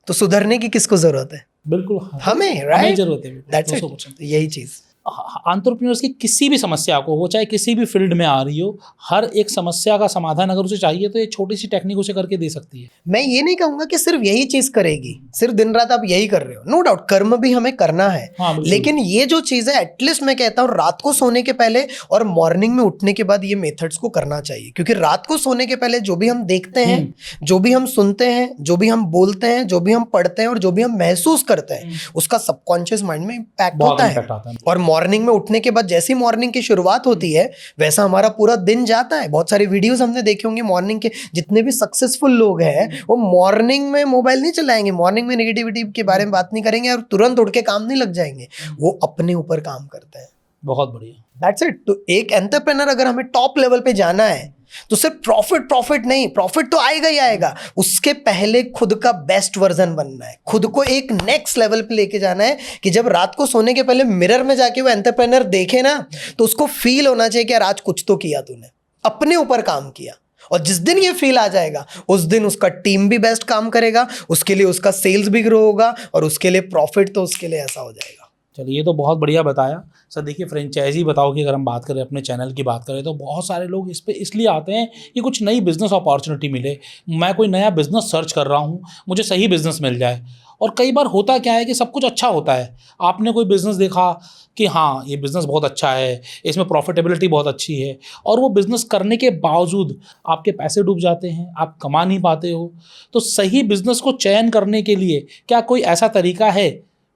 Speaker 2: तो सुधरने की किसको जरूरत है?
Speaker 1: बिल्कुल
Speaker 2: हमें, राइट,
Speaker 1: जरूरत है।
Speaker 2: दैट्स इट, यही चीज।
Speaker 1: एंटरप्रेन्योर्स की किसी भी समस्या को, वो चाहे किसी भी फील्ड में आ रही हो, हर एक समस्या का समाधान अगर उसे चाहिए तो ये छोटी सी टेक्निक उसे करके दे सकती है।
Speaker 2: मैं ये नहीं कहूंगा कि सिर्फ यही चीज करेगी, सिर्फ दिन रात आप यही कर रहे हो, नो डाउट कर्म भी हमें करना है। लेकिन ये जो चीज है, एटलीस्ट मैं कहता हूँ रात को सोने के पहले और मॉर्निंग में उठने के बाद ये मेथड्स को करना चाहिए। क्योंकि रात को सोने के पहले जो भी हम देखते हैं, जो भी हम सुनते हैं, जो भी हम बोलते हैं, जो भी हम पढ़ते हैं और जो भी हम महसूस करते हैं, उसका सबकॉन्शियस माइंड में इम्पैक्ट होता है। और मॉर्निंग में उठने के बाद जैसी मॉर्निंग की शुरुआत होती है, वैसा हमारा पूरा दिन जाता है। बहुत सारी वीडियोस हमने देखे होंगे मॉर्निंग के, जितने भी सक्सेसफुल लोग हैं वो मॉर्निंग में मोबाइल नहीं चलाएंगे, मॉर्निंग में नेगेटिविटी के बारे में बात नहीं करेंगे और तुरंत उठ के काम नहीं लग जाएंगे, वो अपने ऊपर काम करते हैं।
Speaker 1: बहुत बढ़िया,
Speaker 2: दैट्स इट। तो एक एंटरप्रेन्योर अगर हमें टॉप लेवल पे जाना है तो सिर्फ प्रॉफिट प्रॉफिट नहीं, प्रॉफिट तो आएगा ही आएगा, उसके पहले खुद का बेस्ट वर्जन बनना है, खुद को एक नेक्स्ट लेवल पे लेके जाना है कि जब रात को सोने के पहले मिरर में जाके वो एंटरप्रेन्योर देखे ना, तो उसको फील होना चाहिए कि यार आज कुछ तो किया तूने, अपने ऊपर काम किया। और जिस दिन ये फील आ जाएगा उस दिन उसका टीम भी बेस्ट काम करेगा, उसके लिए उसका सेल्स भी ग्रो होगा और उसके लिए प्रॉफिट तो उसके लिए ऐसा हो जाएगा।
Speaker 1: चलिए, ये तो बहुत बढ़िया बताया सर। देखिए, फ्रेंचाइजी बताओ कि अगर हम बात करें, अपने चैनल की बात करें, तो बहुत सारे लोग इस पे इसलिए आते हैं कि कुछ नई बिज़नेस अपॉर्चुनिटी मिले, मैं कोई नया बिज़नेस सर्च कर रहा हूँ, मुझे सही बिज़नेस मिल जाए। और कई बार होता क्या है कि सब कुछ अच्छा होता है, आपने कोई बिज़नेस देखा कि हाँ ये बिज़नेस बहुत अच्छा है, इसमें प्रॉफिटेबिलिटी बहुत अच्छी है, और वो बिज़नेस करने के बावजूद आपके पैसे डूब जाते हैं, आप कमा नहीं पाते हो। तो सही बिज़नेस को चयन करने के लिए क्या कोई ऐसा तरीका है?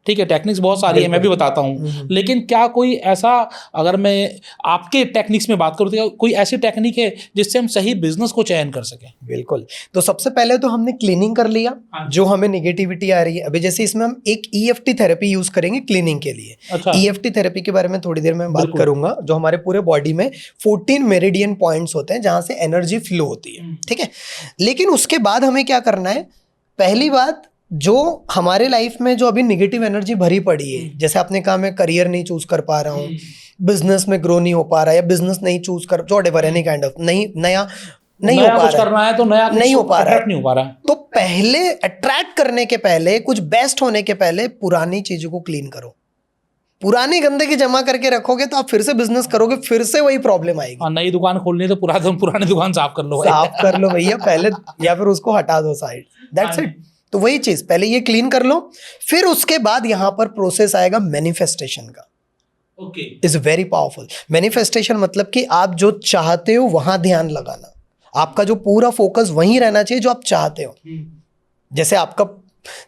Speaker 1: ठीक है, टेक्निक्स बहुत सारी है, मैं भी बताता हूँ, लेकिन क्या कोई ऐसा, अगर मैं आपके टेक्निक्स में बात करूँ, तो कोई ऐसी टेक्निक है जिससे हम सही बिजनेस को चयन कर सकें?
Speaker 2: बिल्कुल। तो सबसे पहले तो हमने क्लीनिंग कर लिया, जो हमें निगेटिविटी आ रही है। अभी जैसे इसमें हम एक EFT थेरेपी यूज करेंगे क्लीनिंग के लिए।
Speaker 1: अच्छा।
Speaker 2: EFT थेरेपी के बारे में थोड़ी देर में बात करूंगा, जो हमारे पूरे बॉडी में 14 मेरिडियन पॉइंट्स होते हैं जहां से एनर्जी फ्लो होती है, ठीक है। लेकिन उसके बाद हमें क्या करना है, पहली बात, जो हमारे लाइफ में जो अभी निगेटिव एनर्जी भरी पड़ी है, जैसे आपने कहा मैं करियर नहीं चूज कर पा रहा हूँ, बिजनेस में ग्रो नहीं हो पा रहा है, या बिजनेस नहीं चूज कर, व्हाटएवर, एनी काइंड ऑफ नया नहीं हो पा रहा है,
Speaker 1: तो नया
Speaker 2: नहीं हो पा
Speaker 1: रहा है,
Speaker 2: तो पहले अट्रैक्ट करने के पहले, कुछ बेस्ट होने के पहले पुरानी चीजों को क्लीन करो। पुरानी गंदगी जमा करके रखोगे तो आप फिर से बिजनेस करोगे, फिर से वही प्रॉब्लम आएगी।
Speaker 1: नई दुकान खोलनी है तो पुरानी दुकान साफ कर लो,
Speaker 2: साफ कर लो भैया पहले, या फिर उसको हटा दो साइड, दैट्स इट। तो वही चीज, पहले ये क्लीन कर लो, फिर उसके बाद यहां पर प्रोसेस आएगा मैनिफेस्टेशन का।
Speaker 1: Okay,
Speaker 2: is very powerful. Manifestation मतलब कि आप जो चाहते हो वहां ध्यान लगाना, आपका जो पूरा फोकस वहीं रहना चाहिए जो आप चाहते हो।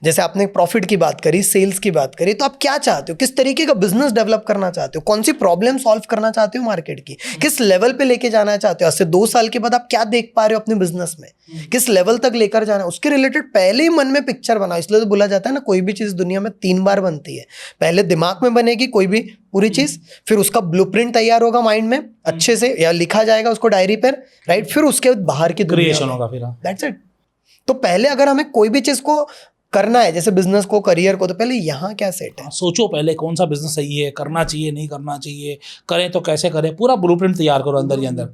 Speaker 2: जैसे आपने प्रॉफिट की बात करी, सेल्स की बात करी, तो आप क्या चाहते हो, किस तरीके का बिजनेस डेवलप करना चाहते हो, कौन सी प्रॉब्लम सॉल्व करना चाहते हो मार्केट की, किस लेवल पे लेके जाना चाहते हो, आज से 2 साल के बाद आप क्या देख पा रहे हो अपने बिजनेस में, किस लेवल तक लेकर जाना है, उसके रिलेटेड पहले ही मन में पिक्चर बनाओ। इसलिए तो बोला जाता है ना, कोई भी चीज दुनिया में 3 बार बनती है, पहले दिमाग में बनेगी कोई भी पूरी चीज, फिर उसका ब्लूप्रिंट तैयार होगा माइंड में अच्छे से, या लिखा जाएगा उसको डायरी पर, राइट, फिर उसके बाद बाहर की
Speaker 1: क्रिएशन होगा, फिर
Speaker 2: दैट्स इट। तो पहले अगर हमें कोई भी चीज को करना है, जैसे बिजनेस को, करियर को, तो पहले यहाँ क्या सेट है,
Speaker 1: सोचो पहले कौन सा बिजनेस सही है, करना चाहिए नहीं करना चाहिए, करें तो कैसे करें, पूरा ब्लूप्रिंट तैयार करो अंदर ही अंदर।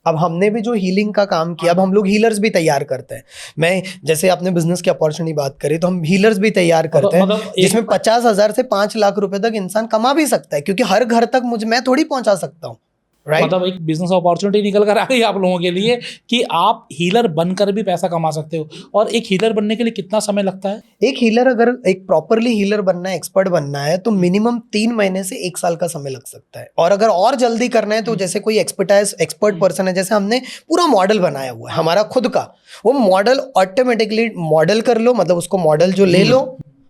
Speaker 2: अब हमने भी जो हीलिंग का काम किया, अब हम लोग हीलर्स भी तैयार करते हैं। मैं, जैसे आपने बिजनेस की अपॉर्चुनिटी बात करी, तो हम हीलर्स भी तैयार करते हैं, जिसमें 50,000 से 5 लाख रुपए तक इंसान कमा भी सकता है, क्योंकि हर घर तक मैं थोड़ी पहुंचा सकता हूँ, राइट।
Speaker 1: मतलब एक बिजनेस अपॉर्चुनिटी निकल कर आ गई आप लोगों के लिए कि आप हीलर बनकर भी पैसा कमा सकते हो। और एक हीलर बनने के लिए कितना समय लगता है?
Speaker 2: एक हीलर, अगर एक प्रॉपरली हीलर बनना है, एक्सपर्ट बनना है, तो मिनिमम 3 महीने से 1 साल का समय लग सकता है। और अगर और जल्दी करना है तो जैसे कोई एक्सपर्ट पर्सन है, जैसे हमने पूरा मॉडल बनाया हुआ है हमारा खुद का, वो मॉडल ऑटोमेटिकली मॉडल कर लो, मतलब उसको मॉडल जो ले लो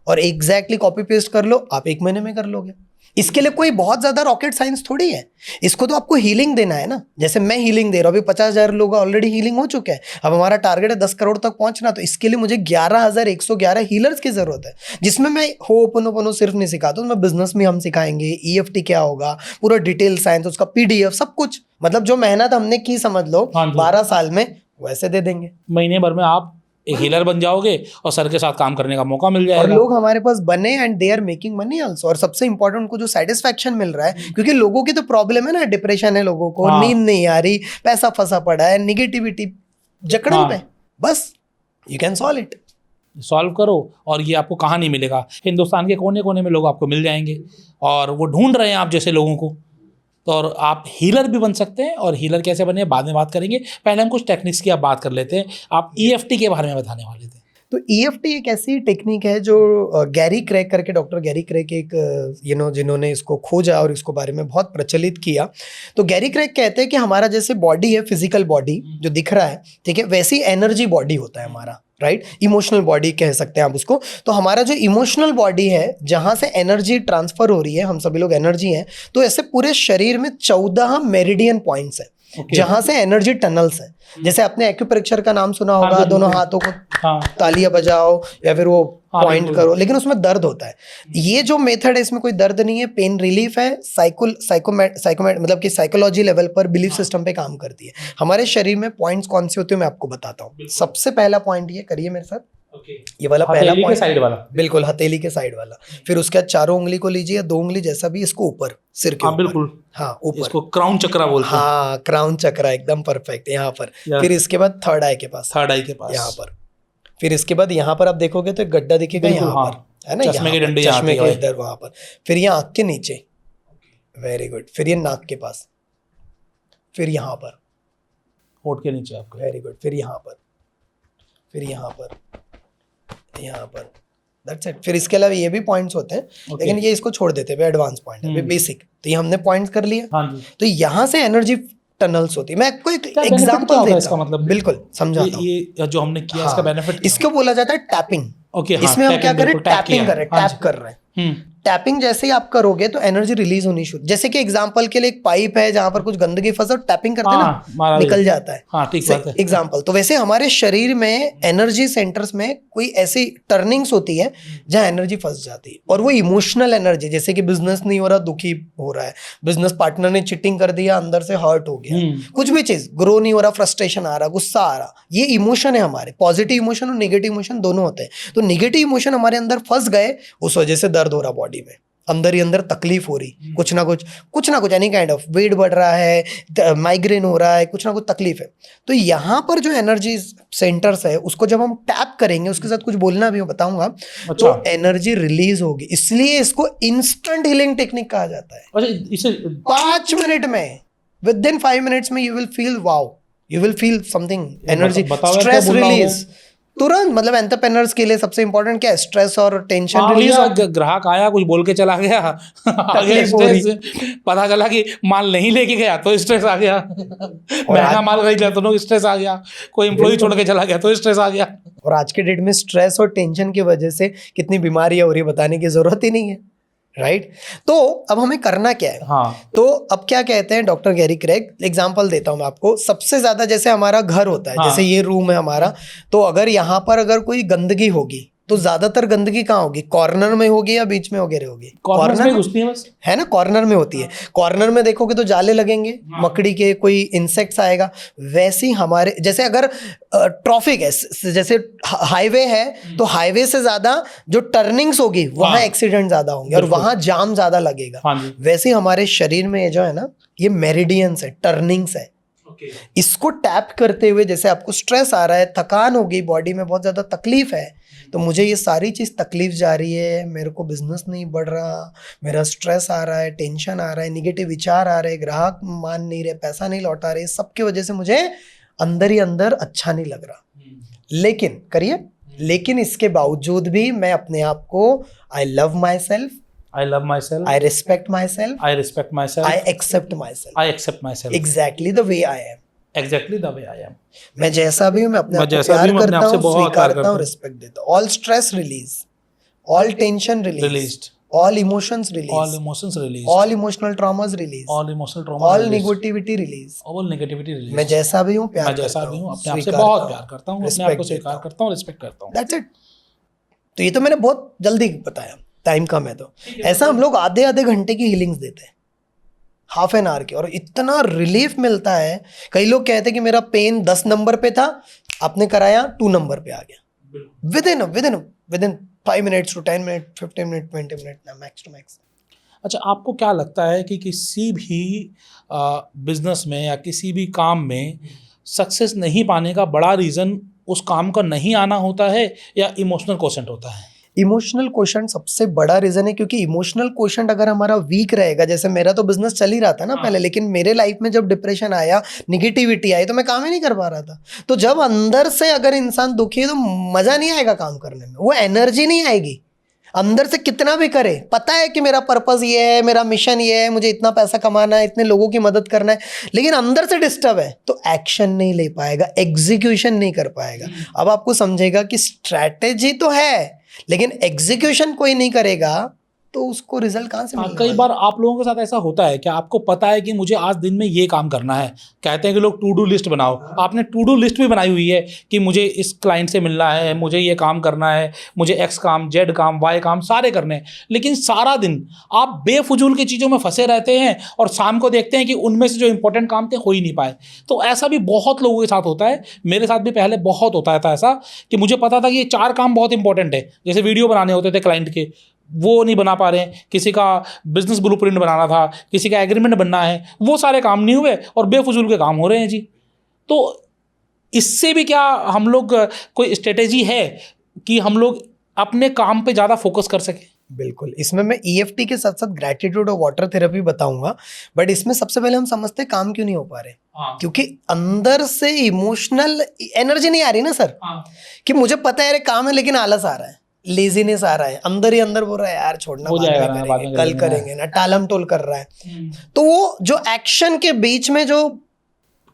Speaker 2: और एग्जैक्टली कॉपी पेस्ट कर लो, आप 1 महीने में कर लोगे। इसके लिए कोई बहुत ज्यादा रॉकेट साइंस थोड़ी है, इसको तो आपको हीलिंग देना है ना। जैसे मैं हीलिंग दे रहा हूँ, अभी 50,000 लोग ऑलरेडी हीलिंग हो चुके हैं, अब हमारा टारगेट है 10 करोड़ तक पहुंचना, तो इसके लिए मुझे 11,111 हीलर्स की जरूरत है, जिसमें मैं होपोनोपोनो सिर्फ नहीं सिखाता हूँ, मैं बिजनेस में हम सिखाएंगे, EFT क्या होगा, पूरा डिटेल साइंस, उसका PDF, सब कुछ, मतलब जो मेहनत हमने की समझ लो 12 साल में, वैसे दे देंगे।
Speaker 1: महीने भर में आप एक हीलर बन जाओगे और सर के साथ काम करने का मौका मिल जाएगा।
Speaker 2: और लोग हमारे पास बने and they are making money also. और सबसे इंपॉर्टेंट, उनको जो सेटिस्फेक्शन मिल रहा है, क्योंकि लोगों की तो प्रॉब्लम है ना, डिप्रेशन है लोगों को, नींद नहीं आ रही, पैसा फंसा पड़ा है, निगेटिविटी जकड़न पे, बस you can solve it,
Speaker 1: solve करो और ये आपको कहाँ नहीं मिलेगा, हिंदुस्तान के कोने कोने में लोग आपको मिल जाएंगे और वो ढूंढ रहे हैं आप जैसे लोगों को। तो और आप हीलर भी बन सकते हैं, और हीलर कैसे बने बाद में बात करेंगे, पहले हम कुछ टेक्निक्स की आप बात कर लेते हैं। आप EFT के बारे में बताने वाले थे।
Speaker 2: तो EFT एक ऐसी टेक्निक है जो गैरी क्रैक करके, डॉक्टर गैरी क्रैक एक जिन्होंने इसको खोजा और इसको बारे में बहुत प्रचलित किया। तो गैरी क्रैक कहते हैं कि हमारा जैसे बॉडी है, फिजिकल बॉडी जो दिख रहा है, ठीक है, वैसी एनर्जी बॉडी होता है हमारा, राइट, इमोशनल बॉडी कह सकते हैं आप उसको। तो हमारा जो इमोशनल बॉडी है, जहां से एनर्जी ट्रांसफर हो रही है, हम सभी लोग एनर्जी हैं, तो ऐसे पूरे शरीर में 14 मेरिडियन पॉइंट्स है, जहां से एनर्जी टनल्स है। जैसे आपने एक्यूप्रेशर का नाम सुना होगा, दोनों हाथों को
Speaker 1: हाँ
Speaker 2: तालियां बजाओ या फिर वो
Speaker 1: हाँ,
Speaker 2: पॉइंट
Speaker 1: बिल्कुल।
Speaker 2: करो, लेकिन उसमें दर्द होता है। ये जो मेथड है इसमें कोई दर्द नहीं है, पेन रिलीफ है, साइकोमेट मतलब कि साइकोलॉजी लेवल पर बिलीफ
Speaker 1: हाँ।
Speaker 2: सिस्टम पे काम करती है। हमारे शरीर में पॉइंट्स कौन से होते हैं मैं आपको बताता हूँ।
Speaker 1: बिल्कुल।
Speaker 2: सबसे पहला पॉइंट ये करिए मेरे साथ,
Speaker 1: ओके,
Speaker 2: ये वाला पहला
Speaker 1: हथेली के
Speaker 2: पॉइंट,
Speaker 1: साइड वाला।
Speaker 2: बिल्कुल हथेली के साइड वाला। फिर उसके बाद चारों उंगली को लीजिए, 2 उंगली जैसा भी, इसको ऊपर सिर के
Speaker 1: हाँ
Speaker 2: ऊपर,
Speaker 1: बिल्कुल,
Speaker 2: हाँ ऊपर,
Speaker 1: इसको क्राउन चक्रा बोलते हैं।
Speaker 2: हाँ क्राउन चक्रा, एकदम परफेक्ट, यहाँ पर।
Speaker 1: Yes.
Speaker 2: फिर इसके बाद थर्ड आई के पास,
Speaker 1: थर्ड आई के
Speaker 2: यहाँ
Speaker 1: पास।
Speaker 2: पर। फिर इसके बाद यहाँ पर आप देखोगे तो एक गड्ढा दिखेगा
Speaker 1: बिल्कुल,
Speaker 2: यहाँ
Speaker 1: हाँ।
Speaker 2: पर, है ना,
Speaker 1: चश्मे
Speaker 2: यहाँ
Speaker 1: की
Speaker 2: पर,
Speaker 1: डंडी यहाँ
Speaker 2: चश्मे
Speaker 1: आती
Speaker 2: के
Speaker 1: है
Speaker 2: इधर वहां पर। फिर ये आँख के नीचे, वेरी गुड। फिर ये नाक के पास, फिर यहाँ पर,
Speaker 1: होठ के नीचे आपको।
Speaker 2: Very good. फिर यहाँ पर, फिर यहाँ पर, यहाँ पर, दैट्स इट। फिर इसके अलावा ये भी पॉइंट्स होते हैं,
Speaker 1: Okay.
Speaker 2: लेकिन ये इसको छोड़ देते हैं, एडवांस पॉइंट है, बेसिक। तो ये हमने पॉइंट्स कर लिए।
Speaker 1: हाँ जी।
Speaker 2: तो यहाँ से एनर्जी टनल्स होती है। मैं आपको एक
Speaker 1: क्या benefit क्या
Speaker 2: एग्जांपल
Speaker 1: होता है
Speaker 2: देता
Speaker 1: इसका
Speaker 2: हूँ,
Speaker 1: मतलब?
Speaker 2: बिल्कुल समझाता हूँ।
Speaker 1: ये जो हमने किया इसका बेनिफिट
Speaker 2: इसको बोला जाता है टैपिंग।
Speaker 1: ओके, हाँ,
Speaker 2: इसमें हम क्या
Speaker 1: tapping,
Speaker 2: कर रहे हैं,
Speaker 1: बिल्कुल, tap
Speaker 2: टैपिंग
Speaker 1: किया
Speaker 2: कर रहे हैं,
Speaker 1: है। हाँ
Speaker 2: टैप कर रहे हैं।
Speaker 1: जी।
Speaker 2: टैपिंग जैसे ही आप करोगे तो एनर्जी रिलीज होनी शुरू, जैसे कि एग्जांपल के लिए एक पाइप है जहां पर कुछ गंदगी फंसा, टैपिंग करते हैं
Speaker 1: हाँ,
Speaker 2: ना,
Speaker 1: मारा
Speaker 2: निकल
Speaker 1: भी।
Speaker 2: जाता है।
Speaker 1: हाँ, ठीक बात है।
Speaker 2: एग्जांपल। तो वैसे हमारे शरीर में एनर्जी सेंटर्स में कोई ऐसी टर्निंग्स होती है जहां एनर्जी फंस जाती है, और वो इमोशनल एनर्जी, जैसे कि बिजनेस नहीं हो रहा, दुखी हो रहा है, बिजनेस पार्टनर ने चीटिंग कर दिया, अंदर से हर्ट हो गया, कुछ भी चीज, ग्रो नहीं हो रहा, फ्रस्ट्रेशन आ रहा, गुस्सा आ रहा, ये इमोशन है हमारे। पॉजिटिव इमोशन और नेगेटिव इमोशन दोनों होते हैं। तो नेगेटिव इमोशन हमारे अंदर फंस गए, उस वजह से दर्द हो रहा बॉडी में, अंदर ही अंदर तकलीफ हो रही, कुछ ना कुछ एनी काइंड ऑफ, वेट बढ़ रहा है, माइग्रेन हो रहा है, कुछ ना कुछ तकलीफ है। तो यहाँ पर जो एनर्जी सेंटर्स है उसको जब हम टैप करेंगे, उसके साथ कुछ बोलना भी बताऊंगा, तो एनर्जी रिलीज होगी। इसलिए इसको इंस्टेंट हीलिंग टेक्निक कहा जाता है।
Speaker 1: अच्छा, इसे
Speaker 2: 5 मिनट में, विद इन 5 मिनट्स में you will feel wow, you will feel something, energy, stress release तुरंत। मतलब एंटरप्रेन्योर्स के लिए सबसे इंपॉर्टेंट क्या है, स्ट्रेस और टेंशन रिलीज।
Speaker 1: ग्राहक आया, कुछ बोल के चला गया, आगे स्ट्रेस, पता चला कि माल नहीं लेके गया तो स्ट्रेस आ गया, महंगा माल खरीद लिया तो स्ट्रेस आ गया, कोई एम्प्लॉय छोड़ के चला गया तो स्ट्रेस आ गया।
Speaker 2: और आज के डेट में स्ट्रेस और टेंशन की वजह से कितनी बीमारियां हो रही है, बताने की जरूरत ही नहीं है, राइट। तो अब हमें करना क्या है?
Speaker 1: हाँ।
Speaker 2: तो अब क्या कहते हैं डॉक्टर गैरी क्रेग, एग्जांपल देता हूं मैं आपको। सबसे ज्यादा जैसे हमारा घर होता है,
Speaker 1: हाँ।
Speaker 2: जैसे ये रूम है हमारा, तो अगर यहाँ पर अगर कोई गंदगी होगी तो ज्यादातर गंदगी कहाँ होगी, कॉर्नर में होगी या बीच में वगैरह होगी?
Speaker 1: कॉर्नर में घुसती है बस, है
Speaker 2: ना, कॉर्नर में होती है। कॉर्नर में देखोगे तो जाले लगेंगे, मकड़ी के, कोई इंसेक्ट्स आएगा। वैसे ही हमारे, जैसे अगर ट्रैफिक है, जैसे हाईवे है, तो हाईवे से ज्यादा जो टर्निंग्स होगी वहां एक्सीडेंट ज्यादा होंगे और वहां जाम ज्यादा लगेगा। वैसे ही हमारे शरीर में जो है ना, ये मेरिडियंस है, टर्निंग्स है। इसको टैप करते हुए, जैसे आपको स्ट्रेस आ रहा है, थकान होगी, बॉडी में बहुत ज्यादा तकलीफ है, तो मुझे ये सारी चीज तकलीफ जा रही है, मेरे को बिजनेस नहीं बढ़ रहा, मेरा स्ट्रेस आ रहा है, टेंशन आ रहा है, निगेटिव विचार आ रहे हैं, ग्राहक मान नहीं रहे, पैसा नहीं लौटा रहे, सबकी वजह से मुझे अंदर ही अंदर अच्छा नहीं लग रहा। लेकिन करिए, लेकिन इसके बावजूद भी मैं अपने आप को, I love my self,
Speaker 1: I love myself,
Speaker 2: I respect myself,
Speaker 1: I respect myself,
Speaker 2: I accept myself,
Speaker 1: I accept myself
Speaker 2: exactly the way I am,
Speaker 1: exactly the way I am.
Speaker 2: मैं जैसा भी हूँ, मैं अपने आप को प्यार करता हूँ, स्वीकारता हूँ, रिस्पेक्ट देता हूँ। All stress release, all tension release, all emotions release,
Speaker 1: all emotions released,
Speaker 2: all emotional traumas release,
Speaker 1: all emotional trauma
Speaker 2: all
Speaker 1: released,
Speaker 2: negativity release.
Speaker 1: all negativity released.
Speaker 2: मैं जैसा भी हूँ प्यार
Speaker 1: मैं जैसा
Speaker 2: करता
Speaker 1: भी हूँ,
Speaker 2: हूँ,
Speaker 1: अपने आप से
Speaker 2: स्वीकारता
Speaker 1: बहुत
Speaker 2: हूँ,
Speaker 1: प्यार करता हूँ, अपने आप
Speaker 2: respect
Speaker 1: को
Speaker 2: देता
Speaker 1: स्वीकार
Speaker 2: हूँ।
Speaker 1: करता हूँ, रिस्पेक्ट करता हूँ।
Speaker 2: That's it। तो ये तो मैंने बहुत जल्दी बताया, टाइम कम है, तो ऐसा हम लोग आधे आधे घंटे की हीलिंग्स देते हैं, हाफ एन आवर की, और इतना रिलीफ मिलता है। कई लोग कहते हैं कि मेरा पेन 10 नंबर पे था, आपने कराया 2 नंबर पे आ गया, within 5 minutes to 10 minute, 15 minute, 20 minute, max to max.
Speaker 1: अच्छा, आपको क्या लगता है कि किसी भी बिजनेस में या किसी भी काम में सक्सेस नहीं पाने का बड़ा रीज़न उस काम का नहीं आना होता है या इमोशनल क्वोशंट होता है?
Speaker 2: इमोशनल क्वोशंट सबसे बड़ा रीजन है, क्योंकि इमोशनल क्वोशंट अगर हमारा वीक रहेगा, जैसे मेरा तो बिजनेस चल ही रहा था ना पहले, लेकिन मेरे लाइफ में जब डिप्रेशन आया, निगेटिविटी आई, तो मैं काम ही नहीं कर पा रहा था। तो जब अंदर से अगर इंसान दुखी है तो मजा नहीं आएगा काम करने में, वो एनर्जी नहीं आएगी। अंदर से कितना भी करे, पता है कि मेरा पर्पस ये है, मेरा मिशन ये है, मुझे इतना पैसा कमाना है, इतने लोगों की मदद करना है, लेकिन अंदर से डिस्टर्ब है, तो एक्शन नहीं ले पाएगा, एग्जीक्यूशन नहीं कर पाएगा। अब आपको समझेगा कि स्ट्रैटेजी तो है, लेकिन एग्जीक्यूशन कोई नहीं करेगा तो उसको रिजल्ट कहाँ से मिलेगा?
Speaker 1: कई बार आप लोगों के साथ ऐसा होता है कि आपको पता है कि मुझे आज दिन में ये काम करना है, कहते हैं कि लोग टू डू लिस्ट बनाओ, आपने टू डू लिस्ट भी बनाई हुई है कि मुझे इस क्लाइंट से मिलना है, मुझे ये काम करना है, मुझे एक्स काम, जेड काम, वाई काम सारे करने हैं, लेकिन सारा दिन आप बेफजूल की चीज़ों में फंसे रहते हैं और शाम को देखते हैं कि उनमें से जो इंपॉर्टेंट काम थे हो ही नहीं पाए। तो ऐसा भी बहुत लोगों के साथ होता है, मेरे साथ भी पहले बहुत होता था ऐसा कि मुझे पता था कि ये 4 काम बहुत इंपॉर्टेंट है, जैसे वीडियो बनाने होते थे क्लाइंट के, वो नहीं बना पा रहे हैं, किसी का बिजनेस ब्लूप्रिंट बनाना था, किसी का एग्रीमेंट बनना है, वो सारे काम नहीं हुए और बेफजूल के काम हो रहे हैं जी। तो इससे भी क्या हम लोग कोई स्ट्रेटेजी है कि हम लोग अपने काम पे ज़्यादा फोकस कर सकें?
Speaker 2: बिल्कुल, इसमें मैं EFT के साथ साथ ग्रैटिट्यूड और वाटर थेरेपी बताऊंगा, बट इसमें सबसे पहले हम समझते हैं काम क्यों नहीं हो पा रहे। क्योंकि अंदर से इमोशनल एनर्जी नहीं आ रही ना सर, कि मुझे पता है यार काम है लेकिन आलस आ रहा है, लेजीनेस आ रहा है, अंदर ही अंदर बोल रहा है यार छोड़ना, बाद में कल करेंगे ना, टालम टोल कर रहा है। तो वो जो एक्शन के बीच में जो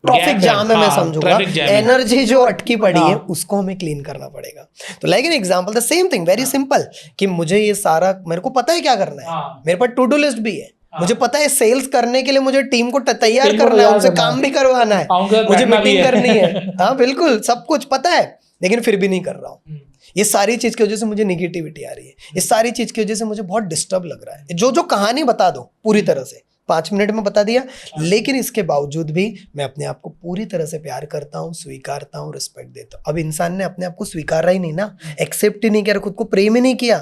Speaker 2: ट्रैफिक जाम है, मैं समझूंगा एनर्जी जो अटकी पड़ी है उसको हमें क्लीन करना पड़ेगा। तो like an example the same thing, very simple, कि मुझे ये सारा, मेरे को पता है क्या करना है, मेरे पास टू डू लिस्ट भी है, मुझे पता है सेल्स करने के लिए मुझे टीम को तैयार करना है, उनसे काम भी करवाना है, मुझे मीटिंग करनी है, हाँ बिल्कुल सब कुछ पता है, लेकिन फिर भी नहीं कर रहा हूँ। ये सारी चीज की वजह से मुझे निगेटिविटी आ रही है, इस सारी चीज की वजह से मुझे बहुत डिस्टर्ब लग रहा है। जो जो कहानी बता दो पूरी तरह से 5 मिनट में बता दिया, लेकिन इसके बावजूद भी मैं अपने आप को पूरी तरह से प्यार करता हूँ, स्वीकारता हूँ, रिस्पेक्ट देता हूँ। अब इंसान ने अपने आप को स्वीकारा ही नहीं ना, एक्सेप्ट ही नहीं किया, खुद को प्रेम ही नहीं किया,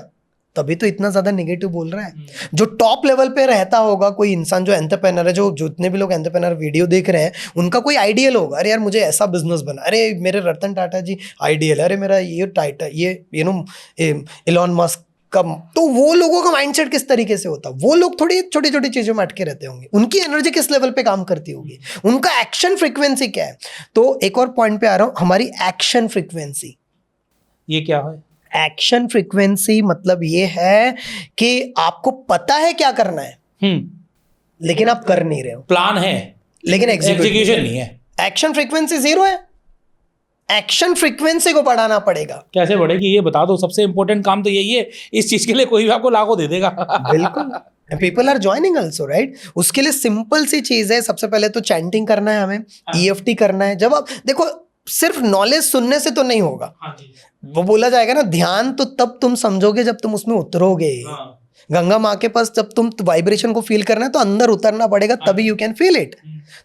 Speaker 2: तभी तो इतना ज्यादा नेगेटिव बोल रहा है। जो टॉप लेवल पे रहता होगा कोई इंसान, जो एंटरप्रेन्योर है, जो जितने भी लोग एंटरप्रेन्योर वीडियो देख रहे हैं, उनका कोई आइडियल होगा, अरे यार मुझे ऐसा बिजनेस बना, अरे मेरे रतन टाटा जी आइडियल है, अरे मेरा ये टाटा, ये इलॉन मस्क का। तो वो लोगों का माइंडसेट किस तरीके से होता है, वो लोग थोड़ी छोटी छोटी चीजों में अटके रहते होंगे, उनकी एनर्जी किस लेवल पे काम करती होगी, उनका एक्शन फ्रीक्वेंसी क्या है। तो एक और पॉइंट पे आ रहा हूं, हमारी एक्शन फ्रीक्वेंसी।
Speaker 1: ये क्या है?
Speaker 2: एक्शन फ्रीक्वेंसी मतलब ये है कि आपको पता है क्या करना है, लेकिन आप कर नहीं रहे हो।
Speaker 1: प्लान है
Speaker 2: लेकिन
Speaker 1: एग्जीक्यूशन नहीं है।
Speaker 2: एक्शन फ्रीक्वेंसी 0 है, एक्शन फ्रीक्वेंसी को बढ़ाना पड़ेगा।
Speaker 1: कैसे बढ़ेगी ये बता दो, सबसे इंपॉर्टेंट काम तो यही है, इस चीज के लिए कोई भी आपको लाखों दे देगा।
Speaker 2: बिल्कुल, people are joining also right. उसके लिए सिंपल सी चीज है, सबसे पहले तो चैंटिंग करना है हमें, EFT करना है। जब आप देखो, सिर्फ नॉलेज सुनने से तो नहीं होगा, वो बोला जाएगा ना, ध्यान तो तब तुम समझोगे जब तुम उसमें उतरोगे। गंगा माँ के पास जब तुम वाइब्रेशन को फील करना है तो अंदर उतरना पड़ेगा, तभी यू कैन फील इट।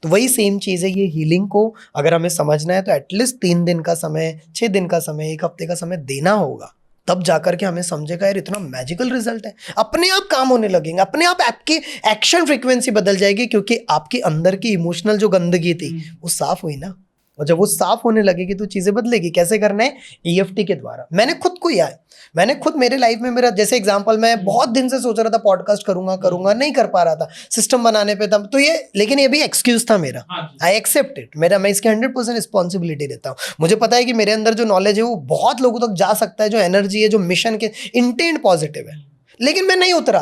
Speaker 2: तो वही सेम चीज है, ये हीलिंग को अगर हमें समझना है तो एटलीस्ट 3 दिन का समय, 6 दिन का समय, 1 हफ्ते का समय देना होगा, तब जाकर के हमें समझेगा यार इतना मैजिकल रिजल्ट है। अपने आप काम होने लगेंगे, अपने आप आपकी एक्शन फ्रीक्वेंसी बदल जाएगी, क्योंकि आपके अंदर की इमोशनल जो गंदगी थी वो साफ हुई ना, और जब वो साफ होने लगेगी तो चीजें बदलेगी। कैसे करना है? EFT के द्वारा। मैंने खुद को यार, मैंने खुद मेरे लाइफ में, मेरा जैसे एग्जांपल, मैं बहुत दिन से सोच रहा था पॉडकास्ट करूंगा, नहीं कर पा रहा था, सिस्टम बनाने पे था तो ये, लेकिन ये भी एक्सक्यूज था मेरा। आई एक्सेप्ट इट, मैं इसकी 100% रिस्पॉन्सिबिलिटी देता हूँ। मुझे पता है कि मेरे अंदर जो नॉलेज है वो बहुत लोगों तक जा सकता है, जो एनर्जी है, जो मिशन के इंटेंट पॉजिटिव है, लेकिन मैं नहीं उतरा,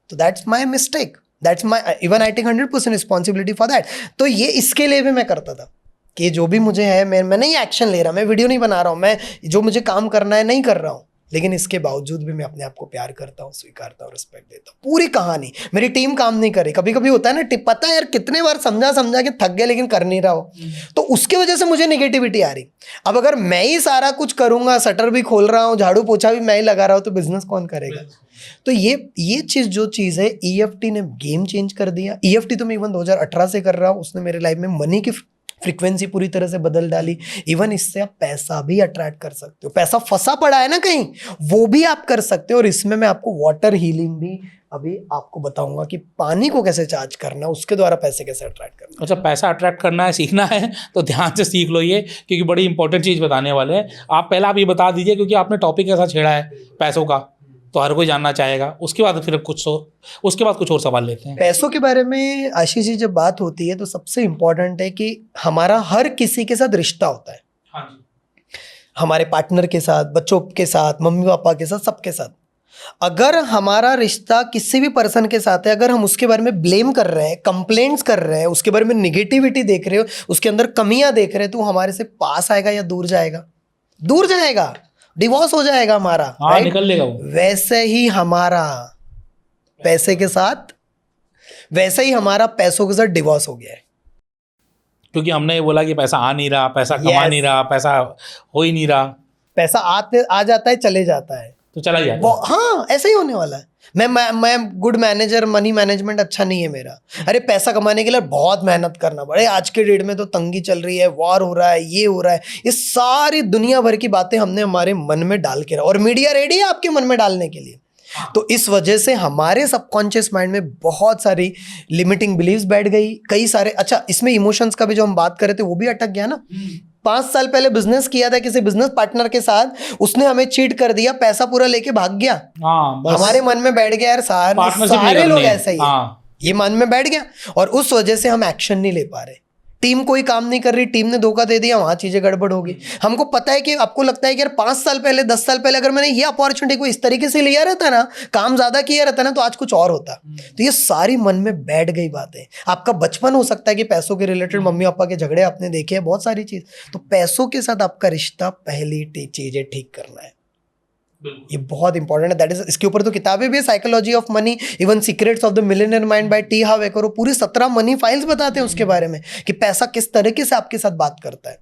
Speaker 2: तो that's my mistake, that's my, even I take 100% responsibility for that. तो ये इसके लिए भी मैं करता था कि जो भी मुझे है, मैं नहीं एक्शन ले रहा, मैं वीडियो नहीं बना रहा हूँ, मैं जो मुझे काम करना है नहीं कर रहा हूँ, लेकिन इसके बावजूद भी मैं अपने आप को प्यार करता हूँ, स्वीकारता हूँ, रिस्पेक्ट देता हूँ। पूरी कहानी, मेरी टीम काम नहीं करे, कभी कभी होता है ना, पता है यार कितने बार समझा के थक गया लेकिन कर नहीं रहा हो, तो उसकी वजह से मुझे नेगेटिविटी आ रही। अब अगर मैं ही सारा कुछ करूंगा, शटर भी खोल रहा हूँ, झाड़ू पोछा भी मैं ही लगा रहा हूँ, तो बिजनेस कौन करेगा? तो ये चीज, जो चीज है, EFT ने गेम चेंज कर दिया। EFT तो मैं इवन 2018 से कर रहा हूँ, उसने मेरे लाइफ में मनी की फ्रीक्वेंसी पूरी तरह से बदल डाली। इवन इससे आप पैसा भी अट्रैक्ट कर सकते हो, पैसा फंसा पड़ा है ना कहीं, वो भी आप कर सकते हो। और इसमें मैं आपको वाटर हीलिंग भी अभी आपको बताऊंगा कि पानी को कैसे चार्ज करना, उसके द्वारा पैसे कैसे अट्रैक्ट करना।
Speaker 1: अच्छा, पैसा अट्रैक्ट करना है, सीखना है, तो ध्यान से सीख लो ये, क्योंकि बड़ी इंपॉर्टेंट चीज़ बताने वाले हैं आप। पहला आप ये बता दीजिए, क्योंकि आपने टॉपिक ऐसा छेड़ा है पैसों का, तो हर कोई जानना चाहेगा। उसके बाद फिर उसके बाद कुछ और सवाल लेते हैं।
Speaker 2: पैसों के बारे में आशीष जी जब बात होती है तो सबसे इम्पोर्टेंट है कि हमारा हर किसी के साथ रिश्ता होता है।
Speaker 1: हाँ जी।
Speaker 2: हमारे पार्टनर के साथ, बच्चों के साथ, मम्मी पापा के साथ, सबके साथ। अगर हमारा रिश्ता किसी भी पर्सन के साथ है, अगर हम उसके बारे में ब्लेम कर रहे हैं, कंप्लेंट्स कर रहे हैं, उसके बारे में निगेटिविटी देख रहे हो, उसके अंदर कमियां देख रहे हैं, तो हमारे से पास आएगा या दूर जाएगा? दूर जाएगा, डिवोर्स हो जाएगा हमारा,
Speaker 1: हाँ, निकल लेगा वो।
Speaker 2: वैसे ही हमारा पैसे के साथ, वैसे ही हमारा पैसों के साथ डिवोर्स हो गया है।
Speaker 1: क्योंकि हमने ये बोला कि पैसा आ नहीं रहा, पैसा कमा नहीं रहा, पैसा हो ही नहीं रहा,
Speaker 2: पैसा आ जाता है, चले जाता है,
Speaker 1: तो चला ही जाता है।
Speaker 2: हाँ ऐसा ही होने वाला है। मैं गुड मैनेजर, मनी मैनेजमेंट अच्छा नहीं है मेरा। अरे पैसा कमाने के लिए बहुत मेहनत करना पड़े, आज के डेट में तो तंगी चल रही है, वॉर हो रहा है, ये हो रहा है, ये सारी दुनिया भर की बातें हमने हमारे मन में डाल के रखा, और मीडिया रेडी है आपके मन में डालने के लिए। तो इस वजह से हमारे सबकॉन्शियस माइंड में बहुत सारी लिमिटिंग बिलीव्स बैठ गई, कई सारे। अच्छा, इसमें इमोशंस का भी जो हम बात कर रहे थे वो भी अटक गया ना। 5 साल पहले बिजनेस किया था किसी बिजनेस पार्टनर के साथ, उसने हमें चीट कर दिया, पैसा पूरा लेके भाग गया।
Speaker 1: हाँ, बस
Speaker 2: हमारे मन में बैठ गया यार, सारे लोग ऐसा ही है।
Speaker 1: हाँ।
Speaker 2: ये मन में बैठ गया, और उस वजह से हम एक्शन नहीं ले पा रहे। टीम कोई काम नहीं कर रही, टीम ने धोखा दे दिया, वहां चीजें गड़बड़ होगी। हमको पता है कि आपको लगता है कि यार 5 साल पहले, 10 साल पहले अगर मैंने ये अपॉर्चुनिटी को इस तरीके से लिया रहता ना, काम ज्यादा किया रहता ना, तो आज कुछ और होता। तो ये सारी मन में बैठ गई बातें। आपका बचपन हो सकता है कि पैसों के रिलेटेड मम्मी पापा के झगड़े आपने देखे हैं, बहुत सारी चीज। तो पैसों के साथ आपका रिश्ता पहली चीजें ठीक करना है, ये बहुत इंपॉर्टेंट है। दैट इज, इसके ऊपर तो किताबें भी है, psychology of money, even secrets of the millionaire mind by T Harv Eker, पूरी 17 मनी फाइल्स बताते हैं उसके बारे में कि पैसा किस तरीके से आपके साथ बात करता है।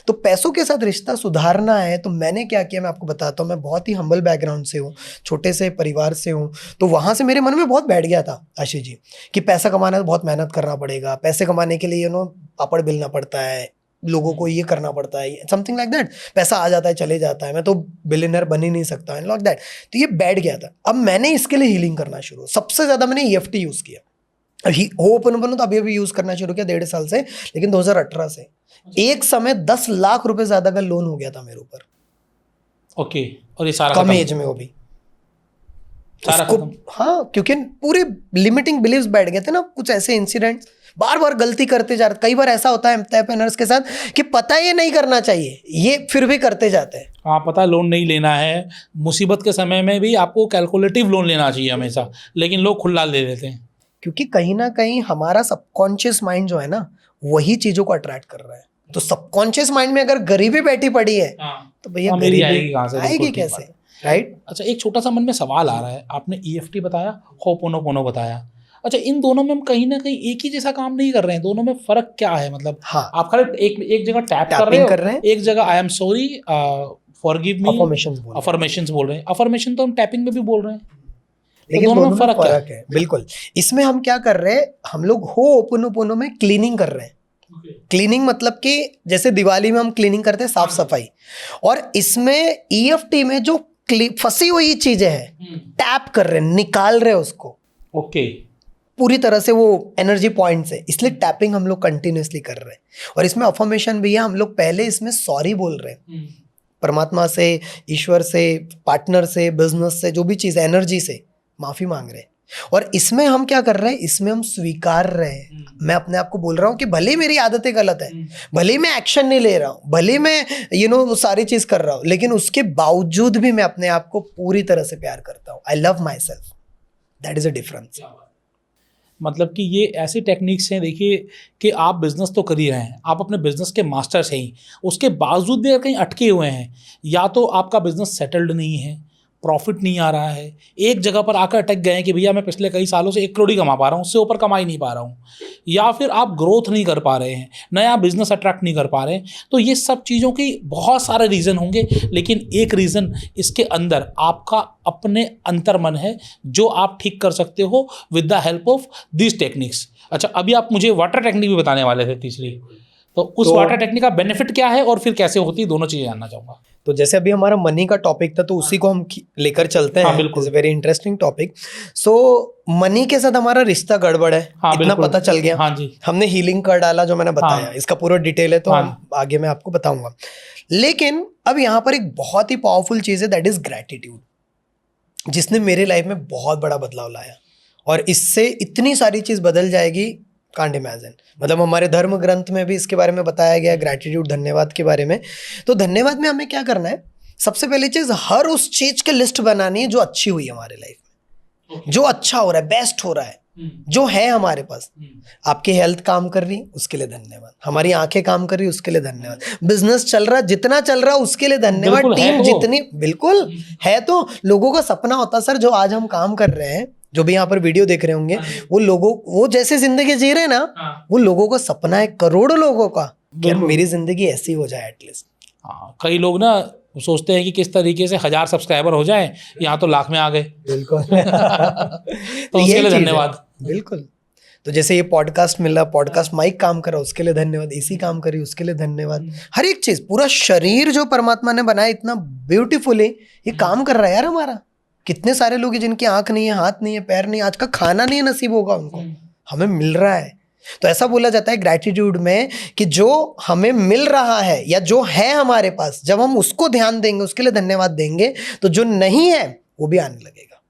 Speaker 2: तो पैसों के साथ रिश्ता सुधारना है तो मैंने क्या किया, मैं आपको बताता हूँ। मैं बहुत ही हम्बल बैकग्राउंड से हूँ, छोटे से परिवार से हूँ, तो वहाँ से मेरे मन में बहुत बैठ गया था आशीष जी कि पैसा कमाना है तो बहुत मेहनत करना पड़ेगा, पैसे कमाने के लिए पापड़ बेलना पड़ता है, लोगों को ये करना पड़ता है, समथिंग लाइक दैट। पैसा आ जाता है चले जाता है, मैं तो बिलियनर बन ही नहीं सकता, लाइक दैट। तो ये बैठ गया था। अब मैंने इसके लिए हीलिंग करना शुरू, सबसे ज़्यादा मैंने EFT यूज़ किया। होपनोपन तो अभी यूज़ करना शुरू किया 1.5 साल से, लेकिन 2018 से एक समय 10 लाख रुपए ज़्यादा का लोन हो गया था मेरे ऊपर।
Speaker 1: ओके, और ये सारा
Speaker 2: कम एज में, वो भी
Speaker 1: सारा
Speaker 2: उसको, हाँ, क्योंकि पूरे लिमिटिंग बिलीव्स बैठ गए थे ना, कुछ ऐसे इंसिडेंट्स, बार बार गलती करते जा रहे। कई बार ऐसा होता है एंटरप्रेन्योर्स के साथ कि पता है ये नहीं करना चाहिए, ये फिर भी करते जाते हैं।
Speaker 1: हाँ, पता है लोन नहीं लेना है, मुसीबत के समय में भी आपको कैलकुलेटिव लोन लेना चाहिए हमेशा, लेकिन लोग खुला ले लेते हैं।
Speaker 2: क्योंकि कहीं ना कहीं हमारा सबकॉन्शियस माइंड जो है ना, वही चीजों को अट्रैक्ट कर रहा है। तो सबकॉन्शियस माइंड में अगर गरीबी बैठी पड़ी है तो भैया गरीबी आएगी कैसे, राइट?
Speaker 1: अच्छा, एक छोटा सा मन में सवाल आ रहा है, आपने EFT बताया, होपोनोपोनो बताया, अच्छा इन दोनों में हम कहीं ना कहीं एक ही जैसा काम नहीं कर रहे हैं, दोनों में फर्क क्या है? मतलब
Speaker 2: हाँ,
Speaker 1: आप खाली एक जगह टैप कर रहे हैं, एक जगह आई am sorry, forgive me, affirmations बोल रहे हैं। अफर्मेशन तो हम टैपिंग में भी बोल रहे हैं,
Speaker 2: लेकिन दोनों में फर्क है। बिल्कुल, इसमें हम क्या कर रहे हैं, हम लोग होपोनोपोनो में क्लीनिंग कर रहे हैं। क्लीनिंग मतलब कि जैसे दिवाली में हम क्लीनिंग करते हैं, साफ सफाई, और इसमें EFT में जो फंसी हुई चीजें हैं टैप कर रहे हैं, निकाल रहे हैं उसको।
Speaker 1: ओके,
Speaker 2: पूरी तरह से वो एनर्जी पॉइंट्स है, इसलिए टैपिंग हम लोग कंटिन्यूसली कर रहे हैं। और इसमें अफर्मेशन भी है, हम लोग पहले इसमें सॉरी बोल रहे हैं परमात्मा से, ईश्वर से, पार्टनर से, बिजनेस से, जो भी चीज़ एनर्जी से माफ़ी मांग रहे हैं। और इसमें हम क्या कर रहे हैं, इसमें हम स्वीकार रहे हैं। मैं अपने आप को बोल रहा हूँ कि भले मेरी आदतें गलत है, भले मैं एक्शन नहीं ले रहा हूँ, भले मैं सारी चीज़ कर रहा हूँ, लेकिन उसके बावजूद भी मैं अपने आप को पूरी तरह से प्यार करता हूँ। I love my self, that is a difference.
Speaker 1: मतलब कि ये ऐसी टेक्निक्स हैं, देखिए कि आप बिजनेस तो कर ही रहे हैं, आप अपने बिजनेस के मास्टर्स हैं ही, उसके बावजूद भी अगर कहीं अटके हुए हैं, या तो आपका बिजनेस सेटल्ड नहीं है, प्रॉफिट नहीं आ रहा है, एक जगह पर आकर अटक गए हैं कि भैया मैं पिछले कई सालों से 1 करोड़ ही कमा पा रहा हूँ, उससे ऊपर कमा ही नहीं पा रहा हूँ, या फिर आप ग्रोथ नहीं कर पा रहे हैं, नया बिजनेस अट्रैक्ट नहीं कर पा रहे हैं। तो ये सब चीज़ों की बहुत सारे रीज़न होंगे, लेकिन एक रीज़न इसके अंदर आपका अपने अंतर्मन है, जो आप ठीक कर सकते हो with the help of this techniques. अच्छा, अभी आप मुझे वाटर टेक्निक भी बताने वाले थे तीसरी, तो उस वाटर टेक्निक का बेनिफिट क्या है और फिर कैसे होती है, दोनों चीज़ें जानना चाहूँगा।
Speaker 2: तो जैसे अभी हमारा मनी का टॉपिक था, तो उसी को हम लेकर चलते हैं।
Speaker 1: बिल्कुल,
Speaker 2: वेरी इंटरेस्टिंग टॉपिक। सो मनी के साथ हमारा रिश्ता गड़बड़ है, इतना पता चल गया।
Speaker 1: हाँ जी,
Speaker 2: हमने हीलिंग कर डाला, जो मैंने बताया। इसका पूरा डिटेल है तो आगे मैं आपको बताऊंगा। लेकिन अब यहाँ पर एक बहुत ही पावरफुल चीज़ है, दैट इज ग्रैटिट्यूड, जिसने मेरे लाइफ में बहुत बड़ा बदलाव लाया, और इससे इतनी सारी चीज़ बदल जाएगी, कांट इमेजिन। मतलब हमारे धर्म ग्रंथ में भी इसके बारे में बताया गया, ग्रैटिट्यूड, धन्यवाद के बारे में। तो धन्यवाद में हमें क्या करना है, सबसे पहली चीज, हर उस चीज की लिस्ट बनानी है जो अच्छी हुई है हमारे लाइफ में, जो अच्छा हो रहा है, बेस्ट हो रहा है, जो है हमारे पास। आपकी हेल्थ काम कर रही, उसके लिए धन्यवाद। हमारी आंखें काम कर रही, उसके लिए धन्यवाद। बिजनेस चल रहा, जितना चल रहा, उसके लिए धन्यवाद। टीम जितनी, बिल्कुल है। तो लोगों का सपना होता, सर जो आज हम काम कर रहे हैं जो भी यहाँ पर वीडियो देख रहे होंगे, वो जैसे जिंदगी जी रहे हैं ना, वो लोगों का सपना है, करोड़ों लोगों का, कि यार मेरी जिंदगी ऐसी हो जाए एटलीस्ट।
Speaker 1: हाँ, कई लोग ना सोचते हैं कि किस तरीके से 1000 सब्सक्राइबर हो जाएं, यहाँ तो लाख में आ गए।
Speaker 2: बिल्कुल।
Speaker 1: तो उसके लिए धन्यवाद।
Speaker 2: बिल्कुल। तो जैसे ये पॉडकास्ट मिला, पॉडकास्ट माइक काम करा उसके लिए धन्यवाद, एसी काम करी उसके लिए धन्यवाद। हर एक चीज, पूरा शरीर जो परमात्मा ने बनाया इतना ब्यूटीफुली, ये काम कर रहा है यार हमारा। कितने सारे लोग हैं जिनकी आंख नहीं है, हाथ नहीं है, पैर नहीं है, आज का खाना नहीं नसीब होगा उनको, हमें मिल रहा है। तो ऐसा बोला जाता है ग्रैटिट्यूड में कि जो हमें मिल रहा है या जो है हमारे पास, जब हम उसको ध्यान देंगे, उसके लिए धन्यवाद देंगे, तो जो नहीं है वो भी आने लगेगा।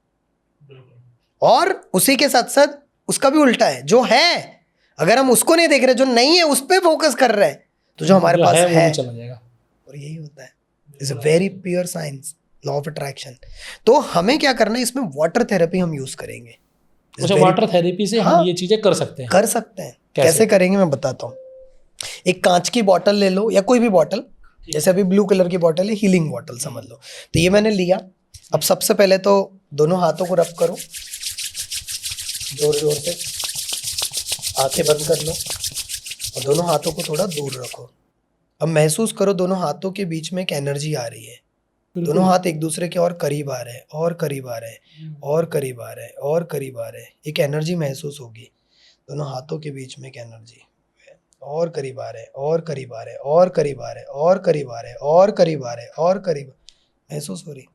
Speaker 2: और उसी के साथ साथ उसका भी उल्टा है, जो है अगर हम उसको नहीं देख रहे, जो नहीं है उस पर फोकस कर रहे हैं, तो जो हमारे पास है
Speaker 1: चला जाएगा।
Speaker 2: और यही होता है, it's a very pure science, law of attraction. तो हमें क्या करना है, इसमें वाटर थेरेपी हम यूज करेंगे।
Speaker 1: अच्छा, वाटर थेरेपी से हम ये चीजें कर सकते हैं?
Speaker 2: कर सकते हैं। कैसे करेंगे मैं बताता हूँ। एक कांच की बोतल ले लो या कोई भी बोतल, जैसे अभी ब्लू कलर की बोतल है, हीलिंग बोतल समझ लो। तो ये मैंने लिया। अब सबसे पहले तो दोनों हाथों को रब करो, जोर जोर से, आंखें बंद कर लो और दोनों हाथों को थोड़ा दूर रखो। अब महसूस करो दोनों हाथों के बीच में एक एनर्जी आ रही है। दोनों हाथ एक दूसरे के और करीब आ रहे हैं, और करीब आ रहे हैं, और करीब आ रहे हैं, और करीब आ रहे हैं। एक एनर्जी महसूस होगी दोनों हाथों के बीच में, एक एनर्जी, और करीब आ रहे हैं, और करीब आ रहे हैं, और करीब आ रहे हैं, और करीब आ रहे हैं, और करीब आ रहे हैं, और करीब महसूस हो रही।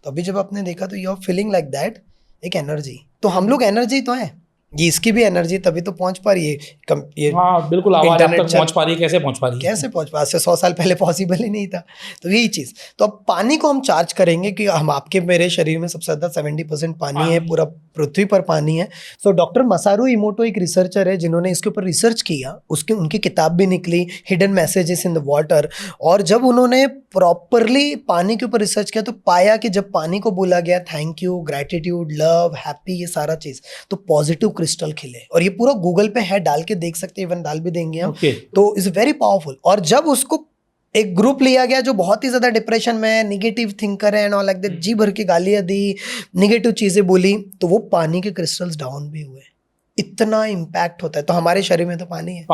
Speaker 2: तो अभी जब आपने देखा तो you are feeling like that, एक एनर्जी। तो हम लोग एनर्जी तो हैं, ये इसकी भी एनर्जी, तभी तो पहुंच पा रही है ये।
Speaker 1: हाँ बिल्कुल, आवाज आप तक पहुंच पा रही है, कैसे पहुंच पा रही है?
Speaker 2: कैसे पहुंच पा, आज से 100 साल पहले पॉसिबल ही नहीं था। तो यही चीज़। तो अब पानी को हम चार्ज करेंगे कि हम, आपके मेरे शरीर में सबसे ज़्यादा 70% पानी है, पूरा पृथ्वी पर पानी है। तो डॉक्टर मसारू इमोटो एक रिसर्चर है जिन्होंने इसके ऊपर रिसर्च किया, उनकी किताब भी निकली, hidden messages in the water. और जब उन्होंने प्रॉपरली पानी के ऊपर रिसर्च किया तो पाया कि जब पानी को बोला गया thank you, gratitude, love, happy, ये सारा चीज़, तो पॉजिटिव क्रिस्टल खिले। और ये पूरा गूगल पे है, डाल के देख सकते हैं, इवन डाल भी देंगे हम। तो इज वेरी पावरफुल। और जब उसको एक ग्रुप लिया गया जो बहुत ही ज्यादा डिप्रेशन में है, निगेटिव थिंकर है एंड ऑल लाइक दैट, जी भर के गालियां दी, निगेटिव चीजें बोली, तो वो पानी के क्रिस्टल्स डाउन भी हुए। इतना इम्पैक्ट होता है। तो हमारे शरीर में तो पानी है,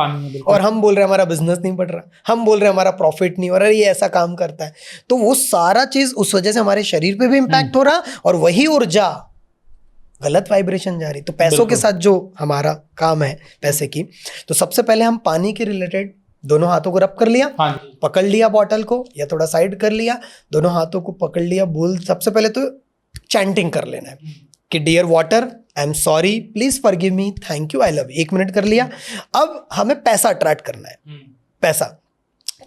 Speaker 2: और हम बोल रहे हैं हमारा बिजनेस नहीं बढ़ रहा, हम बोल रहे हैं हमारा प्रॉफिट नहीं हो रहा, ये ऐसा काम करता है। तो वो सारा चीज उस वजह से हमारे शरीर पे भी इम्पैक्ट हो रहा, और वही ऊर्जा गलत वाइब्रेशन जा रही। तो पैसों के साथ जो हमारा काम है पैसे की, तो सबसे पहले हम पानी के रिलेटेड दोनों हाथों को रब कर लिया, पकड़ लिया बॉटल को या थोड़ा साइड कर लिया, दोनों हाथों को पकड़ लिया, बोल सबसे पहले तो चैंटिंग कर लेना है कि dear water, I am sorry, please forgive me, thank you, I love you. 1 minute कर लिया। अब हमें पैसा अट्रैक्ट करना है, पैसा।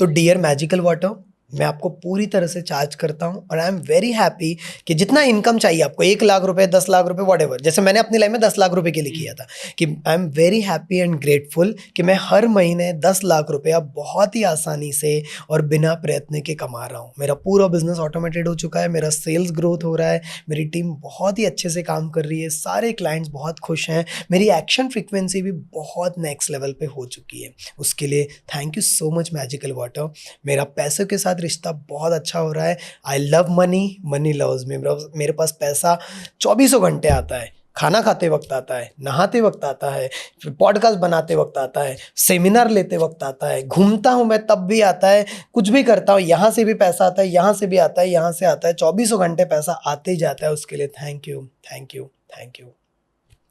Speaker 2: तो डियर मैजिकल वाटर, मैं आपको पूरी तरह से चार्ज करता हूँ, और आई एम वेरी हैप्पी कि जितना इनकम चाहिए आपको, 1 लाख रुपए, 10 लाख रुपए, व्हाटएवर, जैसे मैंने अपनी लाइफ में 10 लाख रुपए के लिए किया था, कि I am very happy and grateful कि मैं हर महीने 10 लाख रुपया बहुत ही आसानी से और बिना प्रयत्न के कमा रहा हूँ। मेरा पूरा बिजनेस ऑटोमेटेड हो चुका है, मेरा सेल्स ग्रोथ हो रहा है, मेरी टीम बहुत ही अच्छे से काम कर रही है, सारे क्लाइंट्स बहुत खुश हैं, मेरी एक्शन फ्रिक्वेंसी भी बहुत नेक्स्ट लेवल पे हो चुकी है। उसके लिए thank you so much magical water. मेरा पैसों के साथ रिश्ता बहुत अच्छा हो रहा है। I love money, money loves me. मेरे पास पैसा 24 घंटे आता है, खाना खाते वक्त आता है, नहाते वक्त आता है, पॉडकास्ट बनाते वक्त आता है, सेमिनार लेते वक्त आता है, घूमता हूँ मैं तब भी आता है, कुछ भी करता हूँ यहाँ से भी पैसा आता है, यहाँ से भी आता है, यहाँ से आता है, 24 घंटे पैसा आते ही जाता है। उसके लिए thank you, thank you, thank you.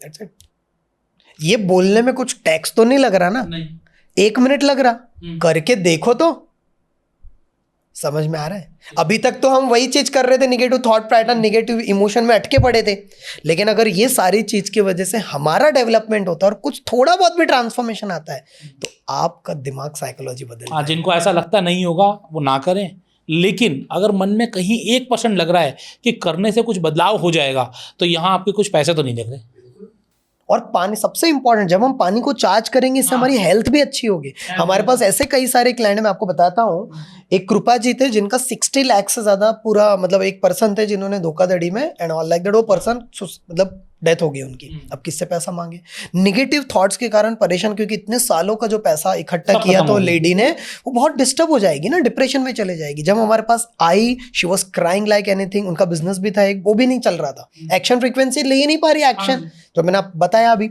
Speaker 2: That's it. ये बोलने में कुछ टैक्स तो नहीं लग रहा ना? नहीं। 1 मिनट लग रहा, करके देखो तो समझ में आ रहा है। अभी तक तो हम वही चीज कर रहे थे, negative thought pattern, negative emotion में अटके पड़े थे। लेकिन अगर ये सारी चीज की वजह से हमारा डेवलपमेंट होता है और कुछ थोड़ा बहुत भी ट्रांसफॉर्मेशन आता है, तो आपका दिमाग, साइकोलॉजी बदल।
Speaker 1: हाँ, जिनको ऐसा लगता नहीं होगा वो ना करें, लेकिन अगर मन में कहीं 1% लग रहा है कि करने से कुछ बदलाव हो जाएगा, तो यहाँ आपके कुछ पैसे तो नहीं लग रहे।
Speaker 2: और पानी सबसे इंपॉर्टेंट, जब हम पानी को चार्ज करेंगे इससे हमारी हेल्थ भी अच्छी होगी। हमारे पास ऐसे कई सारे क्लाइंट, मैं आपको बताता हूँ, एक कृपा जी थे जिनका 60 लाख से ज्यादा पूरा, मतलब एक पर्सन थे जिन्होंने धोखाधड़ी में एंड ऑल लाइक दैट, वो पर्सन मतलब डेथ हो गई उनकी। अब किससे पैसा मांगे? निगेटिव थॉट्स के कारण परेशान, क्योंकि इतने सालों का जो पैसा इकट्ठा
Speaker 1: सब
Speaker 2: किया
Speaker 1: खत्म
Speaker 2: तो
Speaker 1: हो गया।
Speaker 2: लेडी ने, वो बहुत डिस्टर्ब हो जाएगी ना, डिप्रेशन में चले जाएगी। जब हमारे पास आई, she was crying like anything. उनका बिजनेस भी था एक, वो भी नहीं चल रहा था, एक्शन फ्रीक्वेंसी ले ही नहीं पा रही एक्शन, जो मैंने आपको बताया अभी।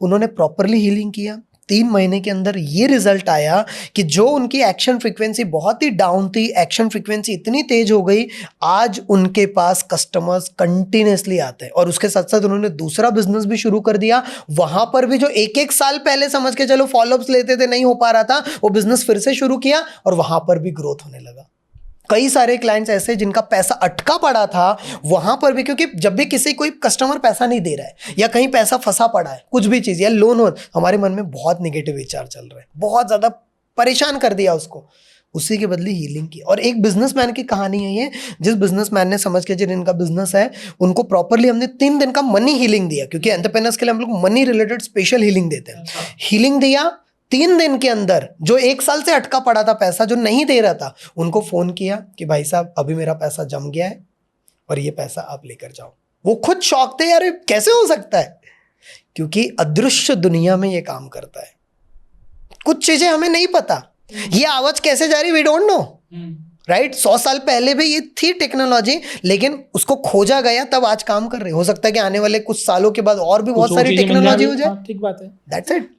Speaker 2: उन्होंने प्रॉपरली हीलिंग किया, 3 महीने के अंदर ये रिजल्ट आया कि जो उनकी एक्शन फ्रीक्वेंसी बहुत ही डाउन थी, एक्शन फ्रीक्वेंसी इतनी तेज हो गई, आज उनके पास कस्टमर्स कंटिन्यूसली आते हैं। और उसके साथ साथ उन्होंने दूसरा बिजनेस भी शुरू कर दिया। वहां पर भी जो एक साल पहले समझ के चलो फॉलोअप्स लेते थे, नहीं हो पा रहा था, वो बिजनेस फिर से शुरू किया और वहां पर भी ग्रोथ होने लगा। कई सारे क्लाइंट्स ऐसे जिनका पैसा अटका पड़ा था, वहां पर भी, क्योंकि जब भी किसी कोई कस्टमर पैसा नहीं दे रहा है या कहीं पैसा फंसा पड़ा है, कुछ भी चीज या लोन हो, हमारे मन में बहुत नेगेटिव विचार चल रहे हैं, बहुत ज्यादा परेशान कर दिया उसको, उसी के बदले हीलिंग की। और एक बिजनेसमैन की कहानी है ये, जिस बिजनेसमैन ने समझ के, जिनका बिजनेस है, उनको प्रॉपरली हमने 3 दिन का मनी हीलिंग दिया, क्योंकि एंटरप्रेन्योर्स के लिए हम लोग मनी रिलेटेड स्पेशल हीलिंग देते हैं। हीलिंग दिया 3 दिन के अंदर, जो 1 साल से अटका पड़ा था पैसा, जो नहीं दे रहा था, उनको फोन किया कि भाई साहब अभी मेरा पैसा जम गया है और ये पैसा आप लेकर जाओ। वो खुद शॉक थे, यार कैसे हो सकता है, क्योंकि अदृश्य दुनिया में ये काम करता है। कुछ चीजें हमें नहीं पता, ये आवाज कैसे जा रही, वी डोंट नो, राइट। 100 साल पहले भी ये थी टेक्नोलॉजी, लेकिन उसको खोजा गया, तब आज काम कर रहे। हो सकता है कि आने वाले कुछ सालों के बाद और भी बहुत सारी टेक्नोलॉजी हो जाए,
Speaker 1: ठीक बात है,
Speaker 2: दैट्स इट,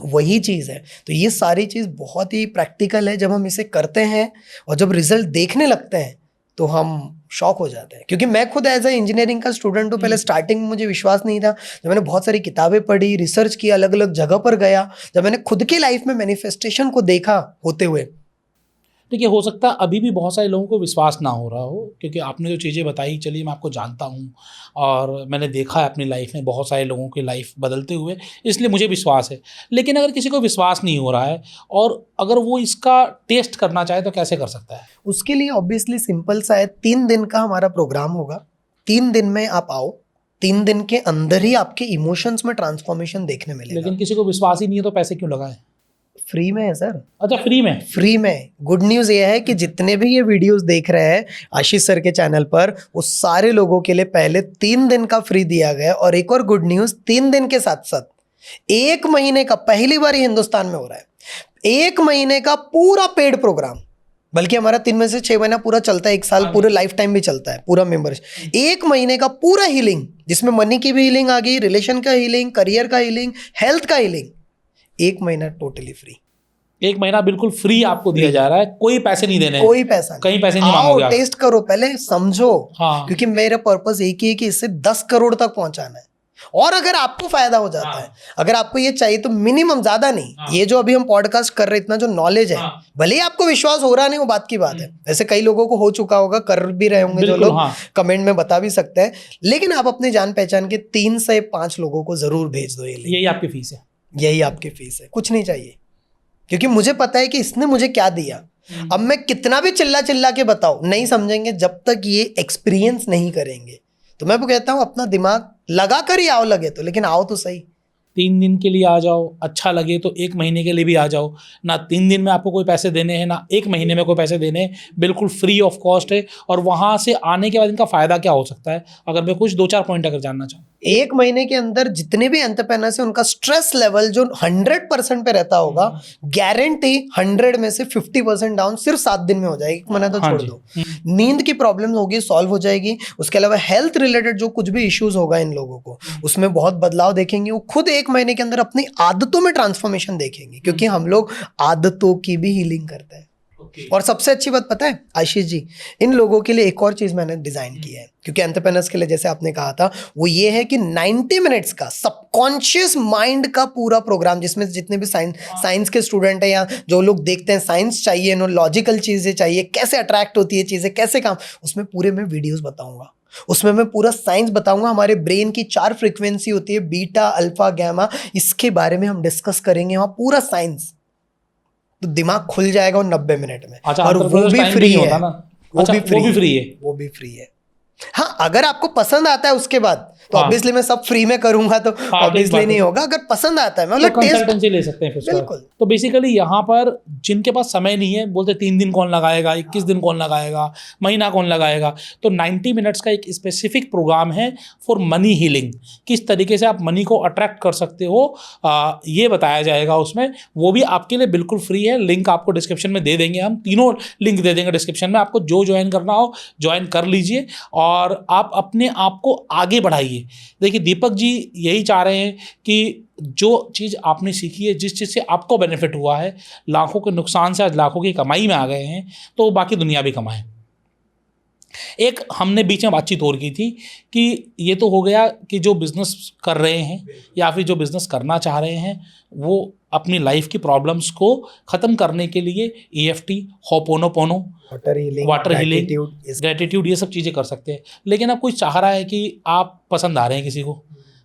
Speaker 2: वही चीज है। तो ये सारी चीज बहुत ही प्रैक्टिकल है। जब हम इसे करते हैं और जब रिजल्ट देखने लगते हैं तो हम शॉक हो जाते हैं। क्योंकि मैं खुद एज ए इंजीनियरिंग का स्टूडेंट हूँ, पहले स्टार्टिंग में मुझे विश्वास नहीं था। जब मैंने बहुत सारी किताबें पढ़ी, रिसर्च किया, अलग अलग जगह पर गया, जब मैंने खुद की लाइफ में मैनिफेस्टेशन को देखा होते हुए,
Speaker 1: देखिए हो सकता है अभी भी बहुत सारे लोगों को विश्वास ना हो रहा हो, क्योंकि आपने जो चीज़ें बताई, चलिए मैं आपको जानता हूँ और मैंने देखा है अपनी लाइफ में बहुत सारे लोगों की लाइफ बदलते हुए, इसलिए मुझे विश्वास है। लेकिन अगर किसी को विश्वास नहीं हो रहा है और अगर वो इसका टेस्ट करना चाहे तो कैसे कर सकता है?
Speaker 2: उसके लिए ऑब्वियसली सिंपल सा है, 3 दिन का हमारा प्रोग्राम होगा। 3 दिन में आप आओ, 3 दिन के अंदर ही आपके इमोशंस में ट्रांसफॉर्मेशन देखने मिलेगा।
Speaker 1: लेकिन किसी को विश्वास ही नहीं है तो पैसे क्यों लगाए?
Speaker 2: फ्री में है सर।
Speaker 1: अच्छा, फ्री में?
Speaker 2: फ्री में। गुड न्यूज़ ये है कि जितने भी ये वीडियोस देख रहे हैं आशीष सर के चैनल पर, वो सारे लोगों के लिए पहले 3 दिन का फ्री दिया गया। और एक और गुड न्यूज़, 3 दिन के साथ साथ 1 महीने का, पहली बार ही हिंदुस्तान में हो रहा है, 1 महीने का पूरा पेड प्रोग्राम। बल्कि हमारा 3 में से 6 महीना पूरा चलता है, 1 साल पूरे लाइफ टाइम भी चलता है पूरा मेंबरशिप। 1 महीने का पूरा हीलिंग, जिसमें मनी की भी हीलिंग आ गई, रिलेशन का हीलिंग, करियर का हीलिंग, हेल्थ का हीलिंग, 1 महीना टोटली फ्री।
Speaker 1: 1 महीना बिल्कुल फ्री आपको दिया जा रहा है, कोई पैसे नहीं देने,
Speaker 2: कोई पैसा नहीं,
Speaker 1: कहीं पैसे नहीं
Speaker 2: आओ
Speaker 1: मांगोगे आप।
Speaker 2: टेस्ट करो, पहले समझो।
Speaker 1: हाँ।
Speaker 2: क्योंकि मेरा पर्पस एक ही है कि इससे 10 करोड़ तक पहुंचाना है। और अगर आपको फायदा हो जाता है, अगर आपको ये चाहिए तो मिनिमम, ज्यादा नहीं, ये जो अभी हम पॉडकास्ट कर रहे हैं, इतना जो नॉलेज है, भले ही आपको विश्वास हो रहा नहीं, वो बात की बात है। ऐसे कई लोगों को हो चुका होगा, कर भी रहे होंगे जो लोग, कमेंट में बता भी सकते हैं। लेकिन आप अपने जान पहचान के 3 से 5 लोगों को जरूर भेज दो।
Speaker 1: यही आपकी फीस है?
Speaker 2: यही आपकी फीस है, कुछ नहीं चाहिए। क्योंकि मुझे पता है कि इसने मुझे क्या दिया। अब मैं कितना भी चिल्ला चिल्ला के बताऊं, नहीं समझेंगे जब तक ये एक्सपीरियंस नहीं करेंगे। तो मैं वो कहता हूं, अपना दिमाग लगा कर ही आओ, लगे तो, लेकिन आओ तो सही।
Speaker 1: 3 दिन के लिए आ जाओ, अच्छा लगे तो 1 महीने के लिए भी आ जाओ। ना 3 दिन में आपको कोई पैसे देने हैं, ना 1 महीने में कोई पैसे देने हैं, बिल्कुल फ्री ऑफ कॉस्ट है। और वहाँ से आने के बाद इनका फ़ायदा क्या हो सकता है, अगर मैं कुछ 2-4 पॉइंट अगर जानना चाहूँ?
Speaker 2: 1 महीने के अंदर जितने भी एंटरप्रेन्योर्स हैं, उनका स्ट्रेस लेवल जो 100% पे रहता होगा, गारंटी 100 में से 50% डाउन सिर्फ 7 दिन में हो जाएगी। 1 महीना तो छोड़ दो। नींद की प्रॉब्लम होगी, सॉल्व हो जाएगी। उसके अलावा हेल्थ रिलेटेड जो कुछ भी इश्यूज होगा इन लोगों को, उसमें बहुत बदलाव देखेंगे। वो खुद 1 महीने के अंदर अपनी आदतों में ट्रांसफॉर्मेशन देखेंगे, क्योंकि हम लोग आदतों की भी हीलिंग करते हैं। और सबसे अच्छी बात पता है आशीष जी, इन लोगों के लिए एक और चीज मैंने डिजाइन की है, क्योंकि एंटरप्रेन्योर्स के लिए जैसे आपने कहा था, वो ये है कि 90 मिनट्स का सबकॉन्शियस माइंड का पूरा प्रोग्राम, जिसमें जितने भी साइंस के स्टूडेंट हैं या जो लोग देखते हैं साइंस चाहिए, नो लॉजिकल चीजें चाहिए, कैसे अट्रैक्ट होती है चीजें, कैसे काम, उसमें पूरे मैं वीडियोस बताऊंगा। उसमें मैं पूरा साइंस बताऊंगा। हमारे ब्रेन की 4 फ्रीक्वेंसी होती है, बीटा, अल्फा, गैमा, इसके बारे में हम डिस्कस करेंगे वहां, पूरा साइंस। तो दिमाग खुल जाएगा 90 मिनट में।
Speaker 1: अच्छा,
Speaker 2: और वो भी फ्री है, वो भी फ्री है, वो भी फ्री है। हाँ, अगर आपको पसंद आता है उसके बाद तो
Speaker 1: हाँ।
Speaker 2: ऑब्वियसली मैं सब फ्री में करूंगा तो
Speaker 1: ठीक
Speaker 2: ऑब्वियसली
Speaker 1: बात
Speaker 2: नहीं
Speaker 1: है।
Speaker 2: होगा। अगर पसंद आता है
Speaker 1: तो
Speaker 2: मतलब टेस्ट,
Speaker 1: कंसल्टेंसी ले सकते हैं फिर उसका।
Speaker 2: बिल्कुल।
Speaker 1: तो बेसिकली यहाँ पर जिनके पास समय नहीं है, बोलते 3 दिन कौन लगाएगा, 21 दिन कौन लगाएगा, महीना कौन लगाएगा, तो 90 मिनट्स का एक स्पेसिफिक प्रोग्राम है फॉर मनी हीलिंग। किस तरीके से आप मनी को अट्रैक्ट कर सकते हो ये बताया जाएगा उसमें। वो भी आपके लिए बिल्कुल फ्री है। लिंक आपको डिस्क्रिप्शन में दे देंगे, हम तीनों लिंक दे देंगे डिस्क्रिप्शन में। आपको जो ज्वाइन करना हो ज्वाइन कर लीजिए और आप अपने आप को आगे बढ़ाइए। देखिए दीपक जी यही चाह रहे हैं कि जो चीज़ आपने सीखी है, जिस चीज़ से आपको बेनिफिट हुआ है, लाखों के नुकसान से आज लाखों की कमाई में आ गए हैं, तो बाकी दुनिया भी कमाए। एक हमने बीच में बातचीत और की थी कि ये तो हो गया कि जो बिज़नेस कर रहे हैं या फिर जो बिज़नेस करना चाह रहे हैं वो अपनी लाइफ की प्रॉब्लम्स को ख़त्म करने के लिए EFT, ho'oponopono, water healing, gratitude, ये सब चीज़ें कर सकते हैं। लेकिन अब कोई चाह रहा है कि आप पसंद आ रहे हैं किसी को,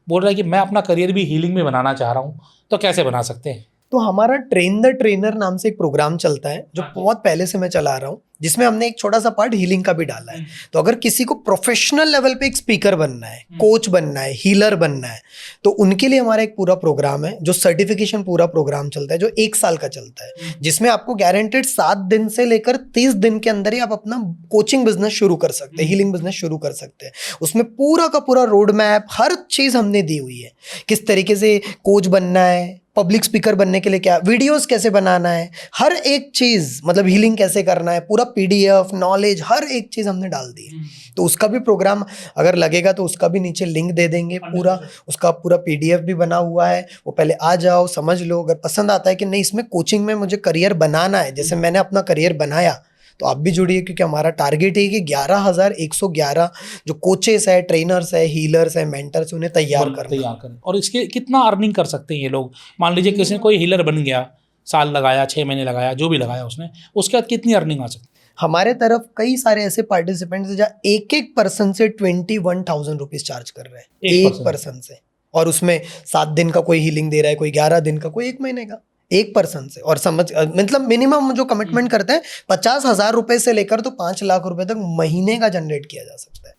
Speaker 1: बोल रहा है कि मैं अपना करियर भी हीलिंग में बनाना चाह रहा हूँ, तो कैसे बना सकते हैं?
Speaker 2: तो हमारा ट्रेन द ट्रेनर नाम से एक प्रोग्राम चलता है जो बहुत पहले से मैं चला रहा हूँ, जिसमें हमने एक छोटा सा पार्ट हीलिंग का भी डाला है। तो अगर किसी को प्रोफेशनल लेवल पे एक स्पीकर बनना है, कोच बनना है, हीलर बनना है, तो उनके लिए हमारा एक पूरा प्रोग्राम है जो सर्टिफिकेशन पूरा प्रोग्राम चलता है, जो 1 साल का चलता है, जिसमें आपको गारंटेड 7 दिन से लेकर 30 दिन के अंदर ही आप अपना कोचिंग बिजनेस शुरू कर सकते हैं, हीलिंग बिजनेस शुरू कर सकते हैं। उसमें पूरा का पूरा रोड मैप, हर चीज हमने दी हुई है। किस तरीके से कोच बनना है, पब्लिक स्पीकर बनने के लिए क्या वीडियोस कैसे बनाना है, हर एक चीज, मतलब हीलिंग कैसे करना है, पूरा PDF नॉलेज, हर एक चीज हमने डाल दी है। तो उसका भी प्रोग्राम अगर लगेगा तो उसका भी नीचे लिंक दे देंगे। पूरा उसका पूरा PDF भी बना हुआ है, वो पहले आ जाओ, समझ लो। अगर पसंद आता है कि नहीं इसमें कोचिंग में मुझे करियर बनाना है, जैसे मैंने अपना करियर बनाया, तो आप भी जुड़िए, क्योंकि हमारा टारगेट है कि 11,111 जो कोचेस है, ट्रेनर्स है, हीलर्स है, मेंटर्स, उन्हें तैयार करना।
Speaker 1: और इसके कितना अर्निंग कर सकते हैं ये लोग? मान लीजिए किसी ने कोई हीलर बन गया, साल लगाया, 6 महीने लगाया, जो भी लगाया उसने, उसके बाद कितनी अर्निंग आ सकती है?
Speaker 2: हमारे तरफ कई सारे ऐसे पार्टिसिपेंट्स हैं जहाँ एक पर्सन से 21,000 रुपीज चार्ज कर रहे हैं, एक पर्सन से। और उसमें 7 दिन का कोई हीलिंग दे रहा है, कोई 11 दिन का, कोई 1 महीने का, एक पर्सन से। और समझ मतलब मिनिमम जो कमिटमेंट करते हैं 50,000 रुपए से लेकर तो 5 लाख रुपए तक महीने का जनरेट किया जा सकता है।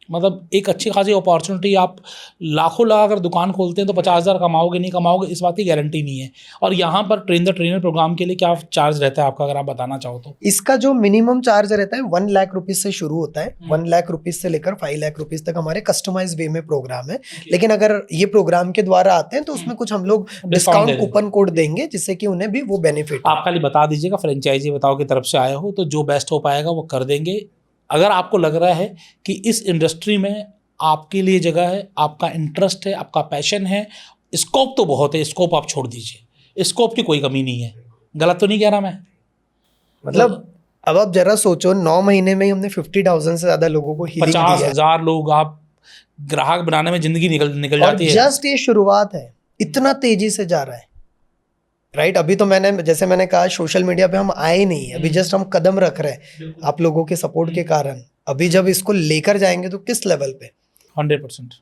Speaker 1: मतलब एक अच्छी खासी अपॉर्चुनिटी। आप लाखों लगा अगर दुकान खोलते हैं तो 50,000 कमाओगे नहीं कमाओगे इस बात की गारंटी नहीं है। और यहाँ पर ट्रेन द ट्रेनर प्रोग्राम के लिए क्या चार्ज रहता है आपका, अगर आप बताना चाहो तो?
Speaker 2: इसका जो मिनिमम चार्ज रहता है 1 लाख रुपीज से शुरू होता है। 1 लाख रुपीज से लेकर 5 लाख रुपीज तक हमारे कस्टमाइज वे में प्रोग्राम है। लेकिन अगर ये प्रोग्राम के द्वारा आते हैं तो उसमें कुछ हम लोग डिस्काउंट कूपन कोड देंगे, जिससे कि उन्हें भी वो बेनिफिट।
Speaker 1: आप खाली बता दीजिएगा, फ्रेंचाइजी बताओ की तरफ से आए हो तो जो बेस्ट हो पाएगा वो कर देंगे। अगर आपको लग रहा है कि इस इंडस्ट्री में आपके लिए जगह है, आपका इंटरेस्ट है, आपका पैशन है, स्कोप तो बहुत है, स्कोप आप छोड़ दीजिए, स्कोप की कोई कमी नहीं है। गलत तो नहीं कह रहा मैं?
Speaker 2: मतलब अब आप जरा सोचो, 9 महीने में ही हमने 50,000 से ज्यादा लोगों को हीलिंग दिया है।
Speaker 1: 50,000 लोग आप ग्राहक बनाने में जिंदगी निकल जाती है।
Speaker 2: जस्ट ये शुरुआत है, इतना तेजी से जा रहा है, राइट। अभी तो जैसे मैंने कहा सोशल मीडिया पे हम आए नहीं, अभी जस्ट हम कदम रख रहे हैं आप लोगों के सपोर्ट के कारण। अभी जब इसको लेकर जाएंगे तो किस लेवल पे?
Speaker 1: 100%।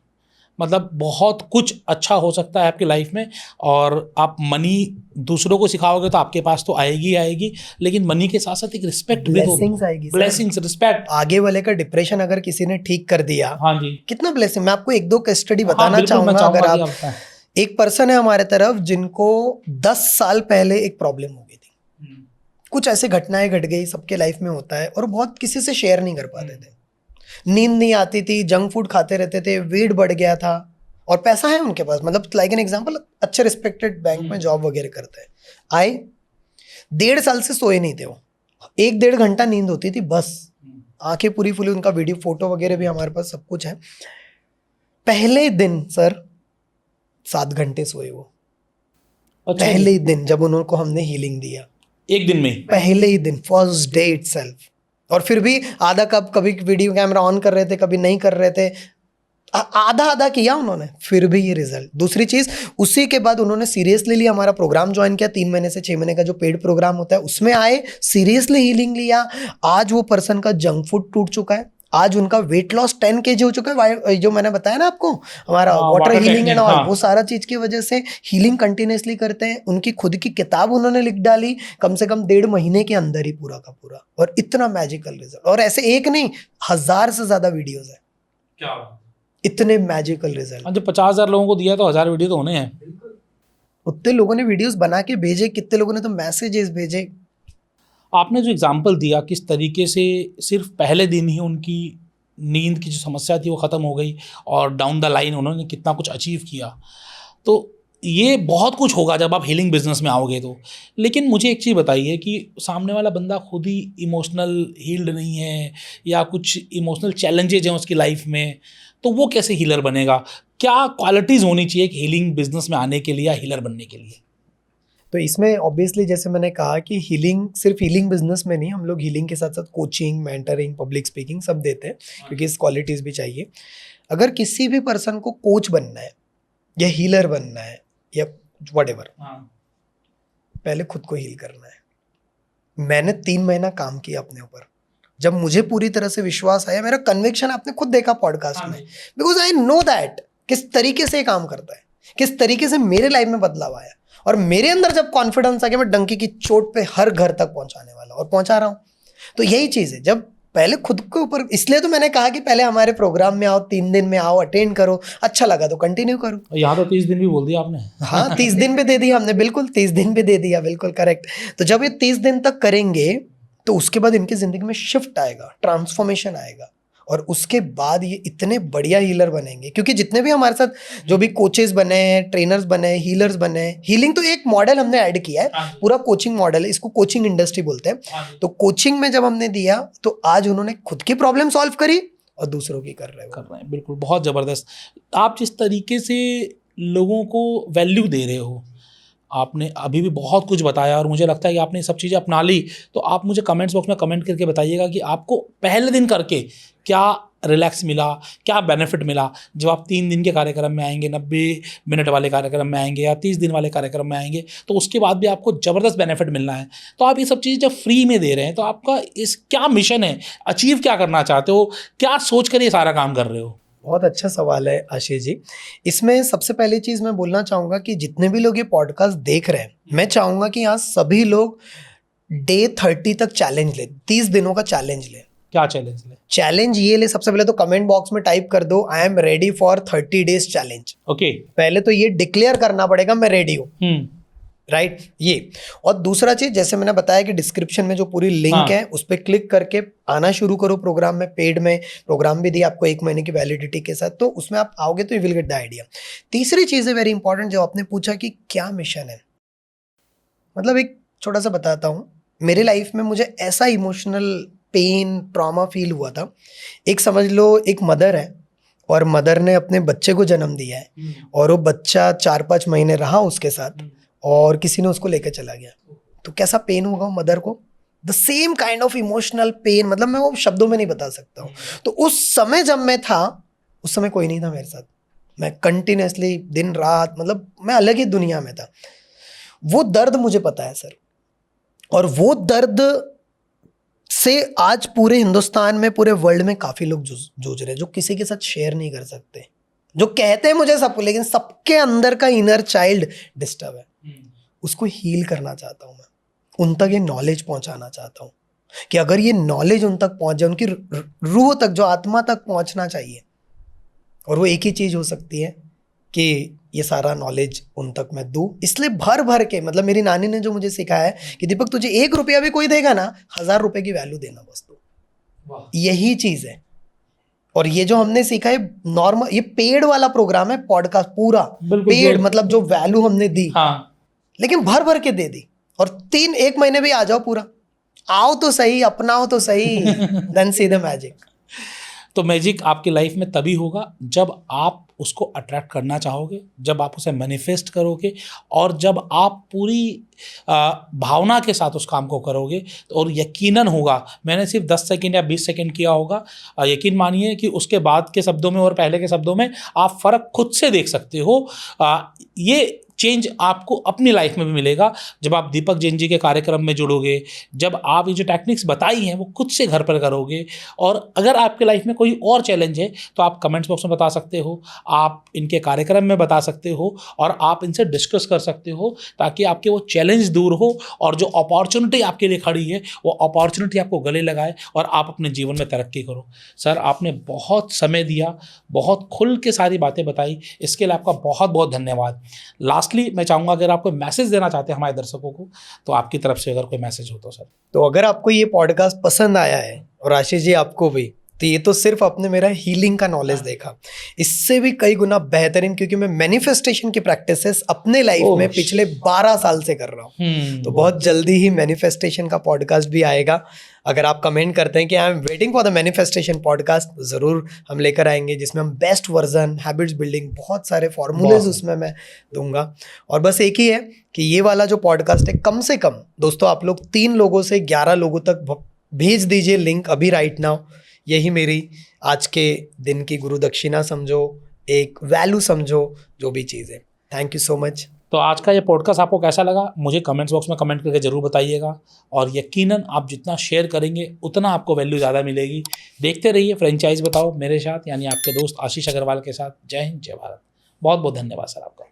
Speaker 1: मतलब बहुत कुछ अच्छा हो सकता है आपकी लाइफ में। और आप मनी दूसरों को सिखाओगे तो आपके पास तो आएगी आएगी, लेकिन मनी के साथ साथ एक रिस्पेक्ट भी तो,
Speaker 2: ब्लेसिंग्स आएगी,
Speaker 1: ब्लेसिंग्स, रिस्पेक्ट।
Speaker 2: आगे वाले का डिप्रेशन अगर किसी ने ठीक कर दिया,
Speaker 1: हाँ जी,
Speaker 2: कितना ब्लेसिंग। मैं आपको 1-2 केस स्टडी बताना चाहूंगा। अगर आप, एक पर्सन है हमारे तरफ जिनको 10 साल पहले एक प्रॉब्लम हो गई थी, कुछ ऐसे घटनाएं घट गई, सबके लाइफ में होता है, और बहुत किसी से शेयर नहीं कर पाते थे, नींद नहीं आती थी, जंक फूड खाते रहते थे, वेट बढ़ गया था, और पैसा है उनके पास, मतलब लाइक एन एग्जांपल, अच्छे रिस्पेक्टेड बैंक में जॉब वगैरह करते हैं। आए 1.5 साल से सोए नहीं थे वो, 1-1.5 घंटा नींद होती थी बस, आंखें पूरी फुली, उनका वीडियो फोटो वगैरह भी हमारे पास सब कुछ है। पहले दिन सर 7 घंटे सोए वो। अच्छा, पहले ही दिन जब उनको हमने हीलिंग दिया,
Speaker 1: एक दिन में,
Speaker 2: पहले ही दिन, फर्स्ट डे इटसेल्फ। और फिर भी आधा कब, कभी वीडियो कैमरा ऑन कर रहे थे, कभी नहीं कर रहे थे, आधा किया उन्होंने, फिर भी ये रिजल्ट। दूसरी चीज, उसी के बाद उन्होंने सीरियसली लिया, हमारा प्रोग्राम ज्वाइन किया, 3 महीने से 6 महीने का जो पेड प्रोग्राम होता है उसमें आए, सीरियसली हीलिंग लिया। आज वो पर्सन का जंक फूड टूट चुका है, आज उनका वेट लॉस 10 kg हो चुका है। जो मैंने बताया ना आपको, हमारा
Speaker 1: हाँ,
Speaker 2: water
Speaker 1: water
Speaker 2: healing and
Speaker 1: technique,
Speaker 2: all,
Speaker 1: हाँ।
Speaker 2: वो सारा चीज की वजह से हीलिंग कंटिन्यूसली करते हैं। उनकी खुद की किताब उन्होंने लिख डाली कम से कम 1.5 महीने के अंदर ही पूरा का पूरा, और इतना मैजिकल रिजल्ट। और ऐसे एक नहीं, 1000 से ज्यादा वीडियोस है,
Speaker 1: क्या
Speaker 2: इतने मैजिकल रिजल्ट।
Speaker 1: जब 50,000 लोगों को दिया तो 1000 वीडियो तो होने हैं।
Speaker 2: उतने लोगों ने वीडियोस बना के भेजे, कितने लोगों ने तो मैसेजेस भेजे।
Speaker 1: आपने जो एग्जाम्पल दिया किस तरीके से सिर्फ पहले दिन ही उनकी नींद की जो समस्या थी वो ख़त्म हो गई और डाउन द लाइन उन्होंने कितना कुछ अचीव किया, तो ये बहुत कुछ होगा जब आप हीलिंग बिजनेस में आओगे तो। लेकिन मुझे एक चीज़ बताइए कि सामने वाला बंदा खुद ही इमोशनल हील्ड नहीं है या कुछ इमोशनल चैलेंजेज हैं उसकी लाइफ में, तो वो कैसे हीलर बनेगा? क्या क्वालिटीज़ होनी चाहिए एक हीलिंग बिजनेस में आने के लिए या हीलर बनने के लिए?
Speaker 2: तो इसमें ऑब्वियसली जैसे मैंने कहा कि हीलिंग सिर्फ हीलिंग बिजनेस में नहीं, हम लोग हीलिंग के साथ साथ कोचिंग, मेंटरिंग, पब्लिक स्पीकिंग सब देते हैं, क्योंकि इस क्वालिटीज़ भी चाहिए। अगर किसी भी पर्सन को कोच बनना है या हीलर बनना है या व्हाटएवर, पहले खुद को हील करना है। मैंने 3 महीना काम किया अपने ऊपर। जब मुझे पूरी तरह से विश्वास आया, मेरा कन्विक्शन आपने खुद देखा पॉडकास्ट में, बिकॉज आई नो दैट किस तरीके से ये काम करता है, किस तरीके से मेरे लाइफ में बदलाव आया। और मेरे अंदर जब कॉन्फिडेंस आ गया, मैं डंकी की चोट पे हर घर तक पहुंचाने वाला और पहुंचा रहा हूं। तो यही चीज है, जब पहले खुद के ऊपर, इसलिए तो मैंने कहा कि पहले हमारे प्रोग्राम में आओ, 3 दिन में आओ, अटेंड करो, अच्छा लगा तो कंटिन्यू करो।
Speaker 1: यहाँ तो 30 दिन भी बोल दिया आपने।
Speaker 2: हाँ, 30 दिन भी दे दिया हमने, बिल्कुल 30 दिन भी दे दिया, बिल्कुल करेक्ट। तो जब ये 30 दिन तक करेंगे तो उसके बाद इनकी जिंदगी में शिफ्ट आएगा, ट्रांसफॉर्मेशन आएगा, और उसके बाद ये इतने बढ़िया हीलर बनेंगे। क्योंकि जितने भी हमारे साथ जो भी कोचेस बने हैं, ट्रेनर्स बने हैं, हीलर्स बने हैं, हीलिंग तो एक मॉडल हमने ऐड किया है, पूरा कोचिंग मॉडल है, इसको कोचिंग इंडस्ट्री बोलते हैं। तो कोचिंग में जब हमने दिया तो आज उन्होंने खुद की प्रॉब्लम सॉल्व करी और दूसरों की कर रहे हैं।
Speaker 1: बिल्कुल, बहुत ज़बरदस्त। आप जिस तरीके से लोगों को वैल्यू दे रहे हो, आपने अभी भी बहुत कुछ बताया और मुझे लगता है कि आपने सब चीज़ें अपना ली। तो आप मुझे कमेंट्स बॉक्स में कमेंट करके बताइएगा कि आपको पहले दिन करके क्या रिलैक्स मिला, क्या बेनिफिट मिला। जब आप 3 दिन के कार्यक्रम में आएंगे, 90 मिनट वाले कार्यक्रम में आएंगे या 30 दिन वाले कार्यक्रम में आएंगे, तो उसके बाद भी आपको ज़बरदस्त बेनिफिट मिलना है। तो आप ये सब चीज़ें जब फ्री में दे रहे हैं तो आपका इस क्या मिशन है, अचीव क्या करना चाहते हो, क्या सोच कर ये सारा काम कर रहे हो?
Speaker 2: बहुत अच्छा सवाल है आशीष जी। इसमें सबसे पहली चीज़ मैं बोलना चाहूँगा कि जितने भी लोग ये पॉडकास्ट देख रहे हैं, मैं चाहूँगा कि यहाँ सभी लोग डे 30 तक चैलेंज ले, 30 दिनों का चैलेंज ले।
Speaker 1: क्या चैलेंज ले?
Speaker 2: चैलेंज ये ले, सबसे पहले तो कमेंट बॉक्स में टाइप कर दो, I am ready for 30 days challenge.
Speaker 1: Okay,
Speaker 2: पहले तो ये डिक्लेयर करना पड़ेगा, मैं रेडी हूँ, राइट। ये, और दूसरा चीज, जैसे मैंने बताया कि डिस्क्रिप्शन में जो पूरी लिंक है उस पर क्लिक करके आना शुरू करो प्रोग्राम में। पेड में प्रोग्राम भी दिया आपको 1 महीने की वैलिडिटी के साथ, तो उसमें आप आओगे तो you will get the idea. तीसरी चीज है वेरी इंपॉर्टेंट, जो आपने पूछा कि क्या मिशन है, मतलब एक छोटा सा बताता हूँ। मेरे लाइफ में मुझे ऐसा इमोशनल पेन, ट्रॉमा फील हुआ था। एक समझ लो, एक मदर है और मदर ने अपने बच्चे को जन्म दिया है और वो बच्चा 4-5 महीने रहा उसके साथ और किसी ने उसको लेकर चला गया, तो कैसा पेन होगा मदर को। The same kind of emotional pain, मतलब मैं वो शब्दों में नहीं बता सकता हूँ। तो उस समय जब मैं था, उस समय कोई नहीं था मेरे साथ, मैं कंटिन्यूसली दिन रात, मतलब मैं अलग ही दुनिया में था। वो दर्द मुझे पता है सर, और वो दर्द से आज पूरे हिंदुस्तान में, पूरे वर्ल्ड में काफी लोग जूझ रहे हैं, जो किसी के साथ शेयर नहीं कर सकते, जो कहते हैं मुझे सब, लेकिन सबके अंदर का इनर चाइल्ड डिस्टर्ब है। उसको हील करना चाहता हूं मैं, उन तक ये नॉलेज पहुंचाना चाहता हूं कि अगर ये नॉलेज उन तक पहुंच जाए, उनकी रूह तक, जो आत्मा तक पहुंचना चाहिए, और वो एक ही चीज हो सकती है कि ये सारा नॉलेज उन तक मैं दूं। इसलिए भर भर के, मतलब मेरी नानी ने जो मुझे सिखाया है कि दीपक तुझे 1 रुपया भी कोई देगा ना, 1000 रुपए की वैल्यू देना बस तू, यही चीज है। और ये जो हमने सीखा है नॉर्मल, ये पेड वाला प्रोग्राम है, पॉडकास्ट पूरा पेड, मतलब जो वैल्यू हमने दी, लेकिन भर भर के दे दी। और 1 महीने भी आ जाओ पूरा, आओ तो सही, अपनाओ तो सही, देन सी द मैजिक।
Speaker 1: तो मैजिक आपकी लाइफ में तभी होगा जब आप उसको अट्रैक्ट करना चाहोगे, जब आप उसे मैनिफेस्ट करोगे, और जब आप पूरी भावना के साथ उस काम को करोगे। और यकीनन होगा, मैंने सिर्फ 10 सेकंड या 20 सेकंड किया होगा, यकीन मानिए कि उसके बाद के शब्दों में और पहले के शब्दों में आप फ़र्क खुद से देख सकते हो। ये चेंज आपको अपनी लाइफ में भी मिलेगा जब आप दीपक जैन जी के कार्यक्रम में जुड़ोगे, जब आप ये जो टेक्निक्स बताई हैं वो खुद से घर पर करोगे। और अगर आपके लाइफ में कोई और चैलेंज है तो आप कमेंट्स बॉक्स में बता सकते हो, आप इनके कार्यक्रम में बता सकते हो और आप इनसे डिस्कस कर सकते हो, ताकि आपके वो चैलेंज दूर हो और जो अपॉर्चुनिटी आपके लिए खड़ी है वो अपॉर्चुनिटी आपको गले लगाए और आप अपने जीवन में तरक्की करो। सर, आपने बहुत समय दिया, बहुत खुल के सारी बातें बताई, इसके लिए आपका बहुत बहुत धन्यवाद। लास्टली मैं चाहूँगा अगर आप कोई मैसेज देना चाहते हैं हमारे दर्शकों को तो आपकी तरफ से अगर कोई मैसेज हो तो सर।
Speaker 2: तो अगर आपको ये पॉडकास्ट पसंद आया है और आशीष जी आपको भी, तो ये तो सिर्फ आपने मेरा हीलिंग का नॉलेज देखा, इससे भी कई गुना बेहतरीन, क्योंकि मैं मैनिफेस्टेशन की प्रैक्टिसेस अपने लाइफ में पिछले 12 साल से कर रहा हूँ। तो बहुत जल्दी ही मैनिफेस्टेशन का पॉडकास्ट भी आएगा। अगर आप कमेंट करते हैं कि I am waiting for the manifestation podcast, ज़रूर हम लेकर आएंगे, जिसमें हम बेस्ट वर्जन, हैबिट्स बिल्डिंग, बहुत सारे फॉर्मूलेज उसमें मैं दूंगा। और बस एक ही है कि ये वाला जो पॉडकास्ट है, कम से कम दोस्तों आप लोग 3 लोगों से 11 लोगों तक भेज दीजिए लिंक अभी राइट नाउ। यही मेरी आज के दिन की गुरु दक्षिणा समझो, एक वैल्यू समझो, जो भी चीज़ है। Thank you so much.
Speaker 1: तो आज का ये पॉडकास्ट आपको कैसा लगा मुझे कमेंट्स बॉक्स में कमेंट करके ज़रूर बताइएगा, और यकीनन आप जितना शेयर करेंगे उतना आपको वैल्यू ज़्यादा मिलेगी। देखते रहिए फ्रेंचाइज बताओ मेरे साथ, यानी आपके दोस्त आशीष अग्रवाल के साथ। जय हिंद, जय भारत। बहुत बहुत धन्यवाद सर आपका।